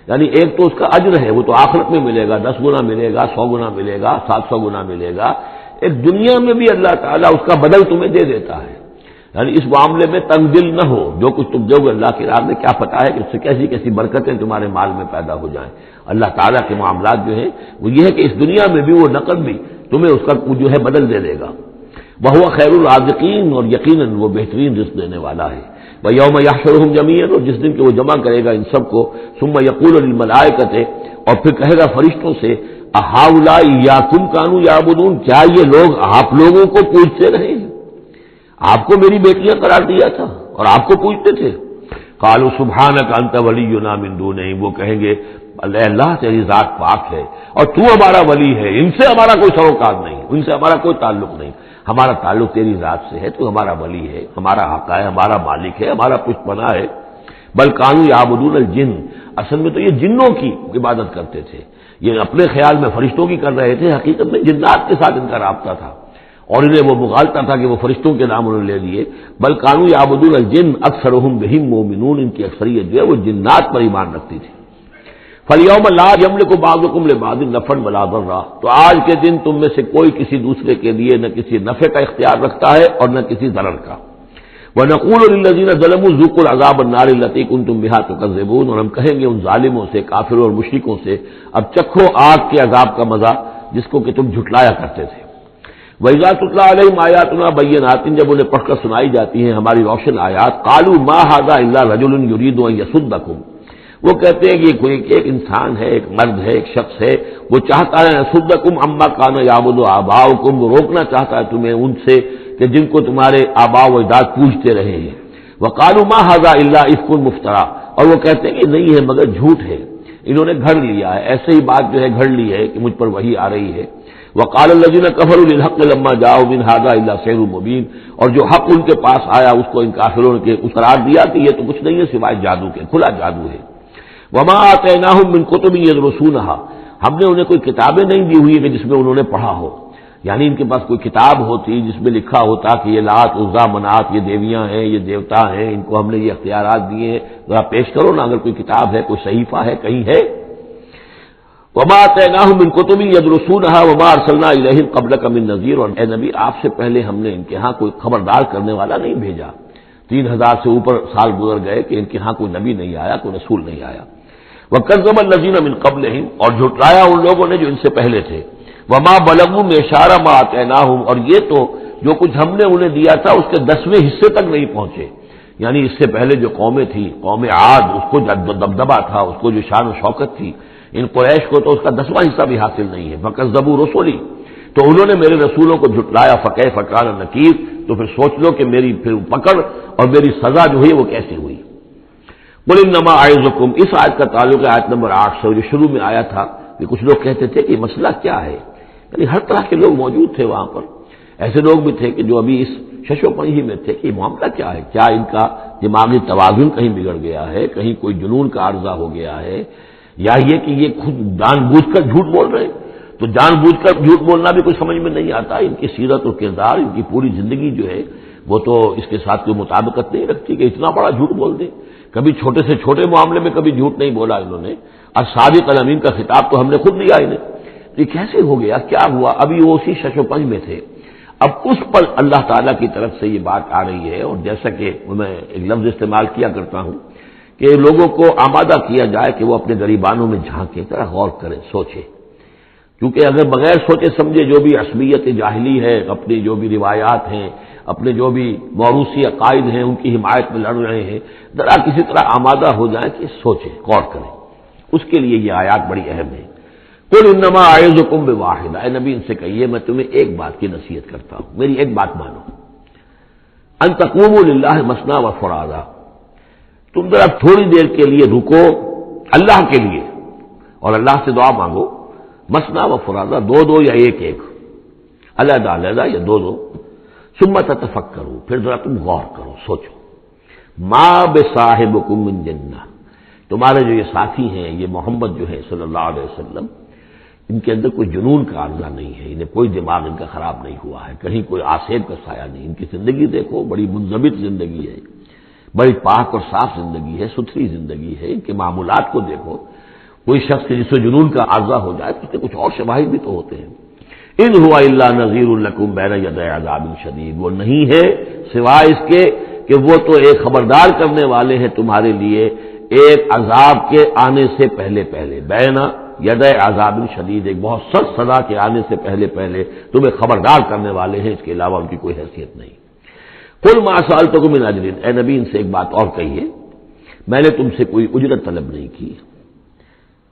یعنی ایک تو اس کا اجر ہے، وہ تو آخرت میں ملے گا، 10 گنا ملے گا، 100 گنا ملے گا، 700 گنا ملے گا. ایک دنیا میں بھی اللہ تعالیٰ اس کا بدل تمہیں دے دیتا ہے. یعنی اس معاملے میں تنگ دل نہ ہو، جو کچھ تم دو گے اللہ کی راہ میں کیا پتہ ہے کہ اس سے کیسی کیسی برکتیں تمہارے مال میں پیدا ہو جائیں. اللہ تعالیٰ کے معاملات جو ہیں وہ یہ ہے کہ اس دنیا میں بھی وہ نقد بھی تمہیں اس کا جو ہے بدل دے دے گا. وہو خیر الرازقین، اور یقیناً وہ بہترین رزق دینے والا ہے. ویوم یحشرہم جمیعا، اور جس دن کہ وہ جمع کرے گا ان سب کو. ثم یقول للملائکۃ، اور پھر کہے گا فرشتوں سے، اہؤلاء ایاکم کانوا یعبدون، کیا یہ لوگ آپ لوگوں کو پوجتے رہے ہیں؟ آپ کو میری بیٹیاں قرار دیا تھا اور آپ کو پوجتے تھے. قالوا سبحانک انت ولینا من دونہم، وہ کہیں گے اللہ تیری ذات پاک ہے اور تو ہمارا ولی ہے، ان سے ہمارا کوئی سروکار نہیں، ان سے ہمارا کوئی تعلق نہیں، ہمارا تعلق تیری ذات سے ہے، تو ہمارا ولی ہے، ہمارا آقا ہے، ہمارا مالک ہے، ہمارا پشت پناہ ہے. بل کانوا یعبدون الجن، اصل میں تو یہ جنوں کی عبادت کرتے تھے. یہ اپنے خیال میں فرشتوں کی کر رہے تھے، حقیقت میں جنات کے ساتھ ان کا رابطہ تھا اور انہیں وہ مغالطہ تھا کہ وہ فرشتوں کے نام انہوں نے لے لیے. بل کانوا یعبدون الجن اکثرهم بهم مؤمنون، ان کی اکثریت جو ہے وہ جنات پر ایمان رکھتی تھی. فَالْيَوْمَ لَا يَمْلِكُ بَعْضُكُمْ لِبَعْضٍ نَفْعًا وَلَا ضَرًّا، تو آج کے دن تم میں سے کوئی کسی دوسرے کے لیے نہ کسی نفع کا اختیار رکھتا ہے اور نہ کسی ضرر کا. وَنَقُولُ لِلَّذِينَ ظَلَمُوا ذُوقُوا الْعَذَابَ النَّارِ الَّتِي كُنتُم بِهَا تُكَذِّبُونَ، اور ہم کہیں گے ان ظالموں سے، کافروں اور مشرکوں سے، اب چکھو آگ کے عذاب کا مزہ جس کو کہ تم جھٹلایا کرتے تھے. وَإِذَا تُتْلَىٰ عَلَيْهِمْ آيَاتُنَا بَيِّنَاتٍ، جب انہیں پڑھ کر سنائی جاتی ہیں ہماری روشن آیات، قَالُوا مَا هَٰذَا إِلَّا رَجُلٌ يُرِيدُ أَن يَصُدَّكُمْ، وہ کہتے ہیں کہ یہ کوئی ایک انسان ہے، ایک مرد ہے، ایک شخص ہے، وہ چاہتا ہے یصدکم عما کان یعبد آباؤکم، وہ روکنا چاہتا ہے تمہیں ان سے کہ جن کو تمہارے آباء و اجداد پوجتے رہے ہیں۔ وقالوا ما ھذا الا افک مفترا، اور وہ کہتے ہیں کہ نہیں ہے مگر جھوٹ ہے، انہوں نے گھڑ لیا ہے، ایسے ہی بات جو ہے گھڑ لی ہے کہ مجھ پر وحی آ رہی ہے۔ وقال الذين كفروا للحق لما جاءوا من هذا الا سحر مبين، اور جو حق ان کے پاس آیا اس کو ان کافروں نے قرار دیا کہ یہ تو کچھ نہیں ہے سوائے جادو کے، کھلا جادو ہے۔ وما آتیناہم من کتب یدرسونھا، ہم نے انہیں کوئی کتابیں نہیں دی ہوئی کہ جس میں انہوں نے پڑھا ہو، یعنی ان کے پاس کوئی کتاب ہوتی جس میں لکھا ہوتا کہ یہ لات عزا منات یہ دیویاں ہیں، یہ دیوتا ہیں، ان کو ہم نے یہ اختیارات دیے ہیں، ذرا پیش کرو نا، اگر کوئی کتاب ہے، کوئی صحیفہ ہے، کہیں ہے۔ وما آتیناہم من کتب یدرسونھا وما ارسلنا الیہم قبلک من نذیر، اور اے نبی آپ سے پہلے ہم نے ان کے ہاں کوئی خبردار کرنے والا نہیں بھیجا، 3000 سے اوپر سال گزر گئے کہ ان کے ہاں کوئی نبی نہیں آیا، کوئی رسول نہیں آیا۔ وَكَذَّبَ الَّذِينَ مِن قَبْلِهِمْ، اور جھٹلایا ان لوگوں نے جو ان سے پہلے تھے۔ وَمَا بَلَغُوا مِعْشَارَ مَا آتَيْنَاهُمْ، اور یہ تو جو کچھ ہم نے انہیں دیا تھا اس کے 10ویں حصے تک نہیں پہنچے، یعنی اس سے پہلے جو قومیں تھیں، قوم عاد، اس کو جو دبدبہ تھا، اس کو جو شان و شوکت تھی، ان قریش کو تو اس کا 10واں حصہ بھی حاصل نہیں ہے۔ فَكَذَّبُوا رُسُلِي، تو انہوں نے میرے رسولوں کو جھٹلایا، فَكَيْفَ كَانَ نَكِيرِ، تو پھر سوچ لو کہ میری پھر پکڑ اور میری سزا جو ہوئی وہ کیسے ہوئی۔ قل انما اعظکم، اس آیت کا تعلق ہے آیت نمبر 8 سے، جو شروع میں آیا تھا کہ کچھ لوگ کہتے تھے کہ مسئلہ کیا ہے، یعنی ہر طرح کے لوگ موجود تھے وہاں پر، ایسے لوگ بھی تھے کہ جو ابھی اس شش و پنجی میں تھے کہ یہ معاملہ کیا ہے، کیا ان کا دماغی توازن کہیں بگڑ گیا ہے، کہیں کوئی جنون کا عارضہ ہو گیا ہے، یا یہ کہ یہ خود جان بوجھ کر جھوٹ بول رہے ہیں۔ تو جان بوجھ کر جھوٹ بولنا بھی کچھ سمجھ میں نہیں آتا، ان کی سیرت و کردار، ان کی پوری زندگی جو ہے وہ تو اس کے ساتھ کوئی مطابقت نہیں رکھتی کہ اتنا بڑا جھوٹ بول دیں۔ کبھی چھوٹے سے چھوٹے معاملے میں کبھی جھوٹ نہیں بولا انہوں نے، اور صادق الامین کا خطاب تو ہم نے خود دیا انہیں۔ یہ کیسے ہو گیا، کیا ہوا؟ ابھی وہ اسی شش و پنج میں تھے، اب اس پر اللہ تعالیٰ کی طرف سے یہ بات آ رہی ہے، اور جیسا کہ میں ایک لفظ استعمال کیا کرتا ہوں کہ لوگوں کو آمادہ کیا جائے کہ وہ اپنے گریبانوں میں جھانکیں، ذرا غور کریں، سوچیں، کیونکہ اگر بغیر سوچے سمجھے جو بھی عصبیت جاہلی ہے، اپنی جو بھی روایات ہیں، اپنے جو بھی موروثی عقائد ہیں ان کی حمایت میں لڑ رہے ہیں، ذرا کسی طرح آمادہ ہو جائیں کہ سوچیں، غور کریں، اس کے لیے یہ آیات بڑی اہم ہے۔ قل انما اعظکم بواحدہ، اے نبی ان سے کہیے میں تمہیں ایک بات کی نصیحت کرتا ہوں، میری ایک بات مانو، ان تقوموا للہ مثنی و فرادا، تم ذرا تھوڑی دیر کے لیے رکو اللہ کے لیے اور اللہ سے دعا مانگو، مثنی و فرادا، دو دو یا ایک ایک، علیحدہ علیحدہ یا دو دو، ثم تتفکروا، پھر ذرا تم غور کرو، سوچو، ما بصاحبکم من جنہ، تمہارے جو یہ ساتھی ہیں، یہ محمد جو ہے صلی اللہ علیہ وسلم، ان کے اندر کوئی جنون کا عارضہ نہیں ہے، انہیں کوئی دماغ ان کا خراب نہیں ہوا ہے، کہیں کوئی آسیب کا سایہ نہیں، ان کی زندگی دیکھو، بڑی منضبط زندگی ہے، بڑی پاک اور صاف زندگی ہے، ستھری زندگی ہے، ان کے معمولات کو دیکھو، کوئی شخص جس سے جنون کا عارضہ ہو جائے تو اس کے کچھ اور شواہد بھی تو ہوتے ہیں۔ ان ہوا الا نذیر لکم بین یدی عذاب شدید، وہ نہیں ہے سوائے اس کے کہ وہ تو ایک خبردار کرنے والے ہیں تمہارے لیے ایک عذاب کے آنے سے پہلے پہلے، بین ید عذاب شدید، ایک بہت سخت سزا کے آنے سے پہلے پہلے تمہیں خبردار کرنے والے ہیں، اس کے علاوہ ان کی کوئی حیثیت نہیں۔ قل ما سألتکم من اجر، اے نبی ان سے ایک بات اور کہیے، میں نے تم سے کوئی اجرت طلب نہیں کی۔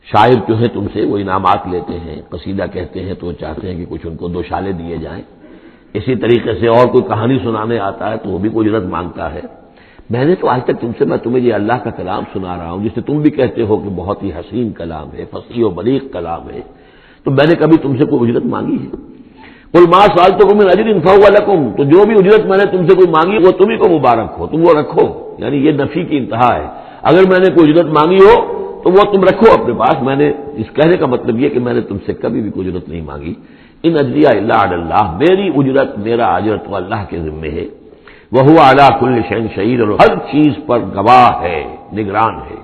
شاعر جو ہے تم سے وہ انعامات لیتے ہیں، قصیدہ کہتے ہیں تو وہ چاہتے ہیں کہ کچھ ان کو دو شالے دیے جائیں، اسی طریقے سے اور کوئی کہانی سنانے آتا ہے تو وہ بھی کوئی اجرت مانگتا ہے۔ میں نے تو آج تک تم سے، میں تمہیں یہ اللہ کا کلام سنا رہا ہوں جسے تم بھی کہتے ہو کہ بہت ہی حسین کلام ہے، فصیح و بلیغ کلام ہے، تو میں نے کبھی تم سے کوئی اجرت مانگی ہے؟ قل ما سألتکم من اجر فهو لکم، تو جو بھی اجرت میں نے تم سے کوئی مانگی وہ تمہیں کو مبارک ہو، تم وہ رکھو، یعنی یہ نفی کی انتہا ہے، اگر میں نے کوئی اجرت مانگی ہو تو وہ تم رکھو اپنے پاس، میں نے اس کہنے کا مطلب یہ کہ میں نے تم سے کبھی بھی کوئی اجرت نہیں مانگی۔ ان اجریہ الا علی اللہ، میری اجرت، میرا اجر تو اللہ کے ذمے ہے، وہو علی کل شیء شہید، اور ہر چیز پر گواہ ہے، نگران ہے۔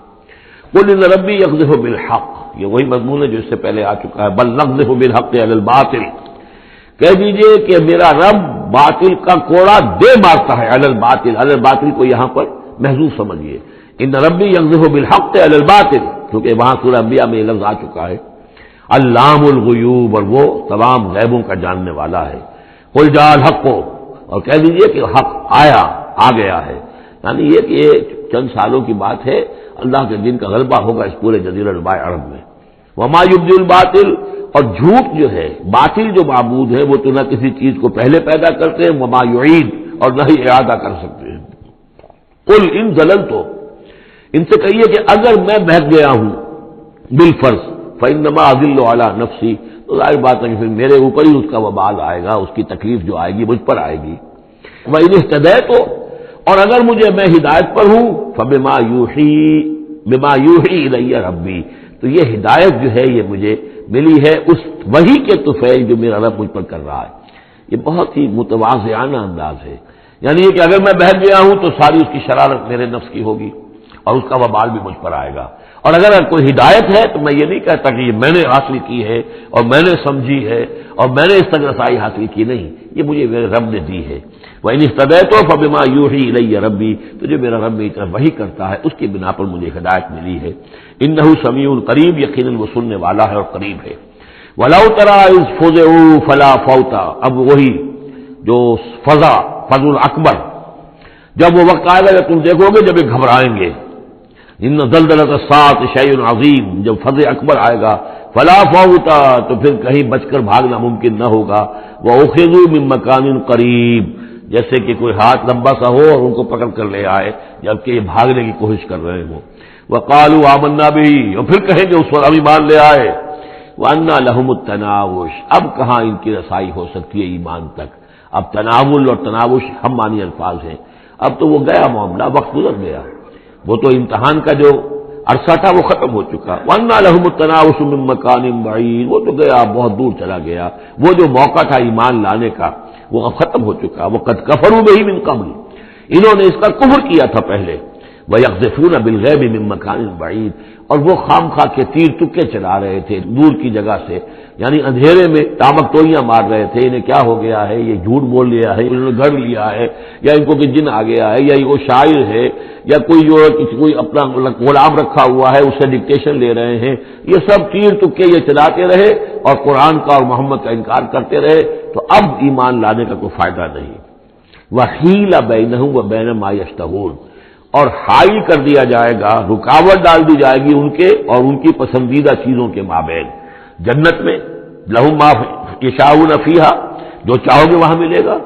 قل ان ربی یقذف بالحق، یہ وہی مضمون ہے جو اس سے پہلے آ چکا ہے، بل نقذف بالحق علی الباطل، کہہ دیجئے کہ میرا رب باطل کا کوڑا دے مارتا ہے، علی الباطل، علی الباطل کو یہاں پر محذوف سمجھیے، ان ربی یقذف بالحق علی الباطل، کیونکہ وہاں سورہ انبیاء میں یہ لفظ آ چکا ہے، علام الغیوب، اور وہ تمام غیبوں کا جاننے والا ہے۔ قل جاء الحق، اور کہہ دیجئے کہ حق آیا، آ گیا ہے، یعنی یہ کہ چند سالوں کی بات ہے، اللہ کے دین کا غلبہ ہوگا اس پورے جزیرہ نما عرب میں۔ وما یبدی الباطل، اور جھوٹ جو ہے، باطل جو معبود ہے وہ تو نہ کسی چیز کو پہلے پیدا کرتے ہیں، وما یعید، اور نہ ہی اعادہ کر سکتے ہیں۔ قل ان ضللت، ان سے کہیے کہ اگر میں بہک گیا ہوں بالفرض، فانما اضل علی نفسی، تو ظاہر بات ہے کہ پھر میرے اوپر ہی اس کا وبال آئے گا، اس کی تکلیف جو آئے گی مجھ پر آئے گی۔ وان اهتدیت، اور اگر میں ہدایت پر ہوں، فبما یوحی الی ربی، تو یہ ہدایت جو ہے یہ مجھے ملی ہے اس وحی کے طفیل جو میرا رب مجھ پر کر رہا ہے۔ یہ بہت ہی متواضعانہ انداز ہے، یعنی یہ کہ اگر میں بہک گیا ہوں تو ساری اس کی شرارت میرے نفس کی ہوگی اور اس کا وبال بھی مجھ پر آئے گا، اور اگر کوئی ہدایت ہے تو میں یہ نہیں کہتا کہ یہ میں نے حاصل کی ہے اور میں نے سمجھی ہے اور میں نے اس تک رسائی حاصل کی، نہیں، یہ مجھے میرے رب نے دی ہے۔ وَإِنِ اهْتَدَيْتُ فَبِمَا يُوحِي إِلَيَّ رَبِّي، تو جو میرا رب میری طرف وحی کرتا ہے اس کی بنا پر مجھے ہدایت ملی ہے۔ إِنَّهُ سَمِيعٌ قریب، یقیناً وہ سننے والا ہے اور قریب ہے۔ وَلَوْ تَرَىٰ إِذْ فُزِعُوا فَلَا فَوْتَ، اب وہی جو فضا اکبر، جب وہ وقت آئے گا جب تم دیکھو گے جب یہ گھبرائیں گے، ان زلزلۃ الساعۃ شیء عظیم، جب فضا اکبر آئے گا، فلا فوت، تو پھر کہیں بچ کر بھاگنا ممکن نہ ہوگا، وَأُخِذُوا مِن مَّكَانٍ قَرِيبٍ، جیسے کہ کوئی ہاتھ لمبا سا ہو اور ان کو پکڑ کر لے آئے جبکہ یہ بھاگنے کی کوشش کر رہے ہوں۔ وَقَالُوا آمَنَّا بِهِ، اور پھر کہیں گے اس پر ہم ایمان لے آئے۔ وَأَنَّىٰ لَهُمُ التَّنَاوُشُ، اب کہاں ان کی رسائی ہو سکتی ہے ایمان تک؟ اب تناول اور تناوش ہم معنی الفاظ ہیں، اب تو وہ گیا معاملہ، وقت گزر گیا، وہ تو امتحان کا جو عرصہ تھا وہ ختم ہو چکا۔ وَأَنَّىٰ لَهُمُ التَّنَاوُشُ مِن مَّكَانٍ بَعِيدٍ، وہ تو گیا، بہت دور چلا گیا، وہ جو موقع تھا ایمان لانے کا وہ اب ختم ہو چکا۔ وَقَدْ كَفَرُوا بِهِ مِن قَبْلُ، انہوں نے اس کا کفر کیا تھا پہلے۔ وَيَقْذِفُونَ بِالْغَيْبِ مِن مَّكَانٍ بَعِيدٍ، اور وہ خام خواہ کے تیر تکے چلا رہے تھے دور کی جگہ سے، یعنی اندھیرے میں ٹامک ٹوئیاں مار رہے تھے، انہیں کیا ہو گیا ہے، یہ جھوٹ بول لیا ہے، انہوں نے گھڑ لیا ہے، یا ان کو کہ جن آ گیا ہے، یا وہ شاعر ہے، یا کوئی اپنا غلام رکھا ہوا ہے اس سے ڈکٹیشن لے رہے ہیں، یہ سب تیر تکے یہ چلاتے رہے اور قرآن کا اور محمد کا انکار کرتے رہے، تو اب ایمان لانے کا کوئی فائدہ نہیں۔ وَحِيلَ بَيْنَهُمْ وَبَيْنَ مَا يَشْتَهُونَ، اور حائل کر دیا جائے گا، رکاوٹ ڈال دی جائے گی ان کے اور ان کی پسندیدہ چیزوں کے مابین۔ جنت میں لہم ما یشاءون فیہا، جو چاہو گے وہاں ملے گا،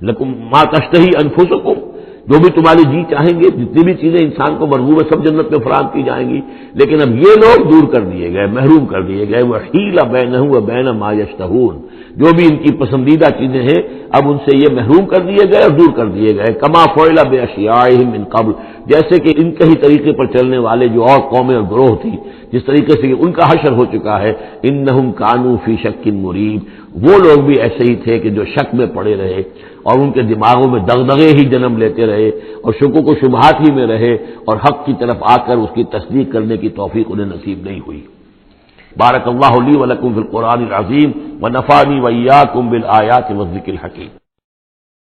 لکم ما تشتہی انفسکم، جو بھی تمہاری جی چاہیں گے، جتنی بھی چیزیں انسان کو مرغوب ہے سب جنت میں فراہم کی جائیں گی، لیکن اب یہ لوگ دور کر دیے گئے، محروم کر دیے گئے۔ وحیل بینہم وبین ما یشتہون، جو بھی ان کی پسندیدہ چیزیں ہیں اب ان سے یہ محروم کر دیے گئے اور دور کر دیے گئے۔ کما فعل باشیاعہم من قبل، جیسے کہ ان کے ہی طریقے پر چلنے والے جو اور قومیں اور گروہ تھی جس طریقے سے ان کا حشر ہو چکا ہے۔ انہم کانوا فی شک مریب، وہ لوگ بھی ایسے ہی تھے کہ جو شک میں پڑے رہے اور ان کے دماغوں میں دغدغے ہی جنم لیتے رہے اور شکوک و شبہات ہی میں رہے، اور حق کی طرف آ کر اس کی تصدیق کرنے کی توفیق انہیں نصیب نہیں ہوئی۔ بارک اللہ لی ولکم فی القرآن العظیم ونفعنی وإیاکم بالآیات والذکر الحکیم۔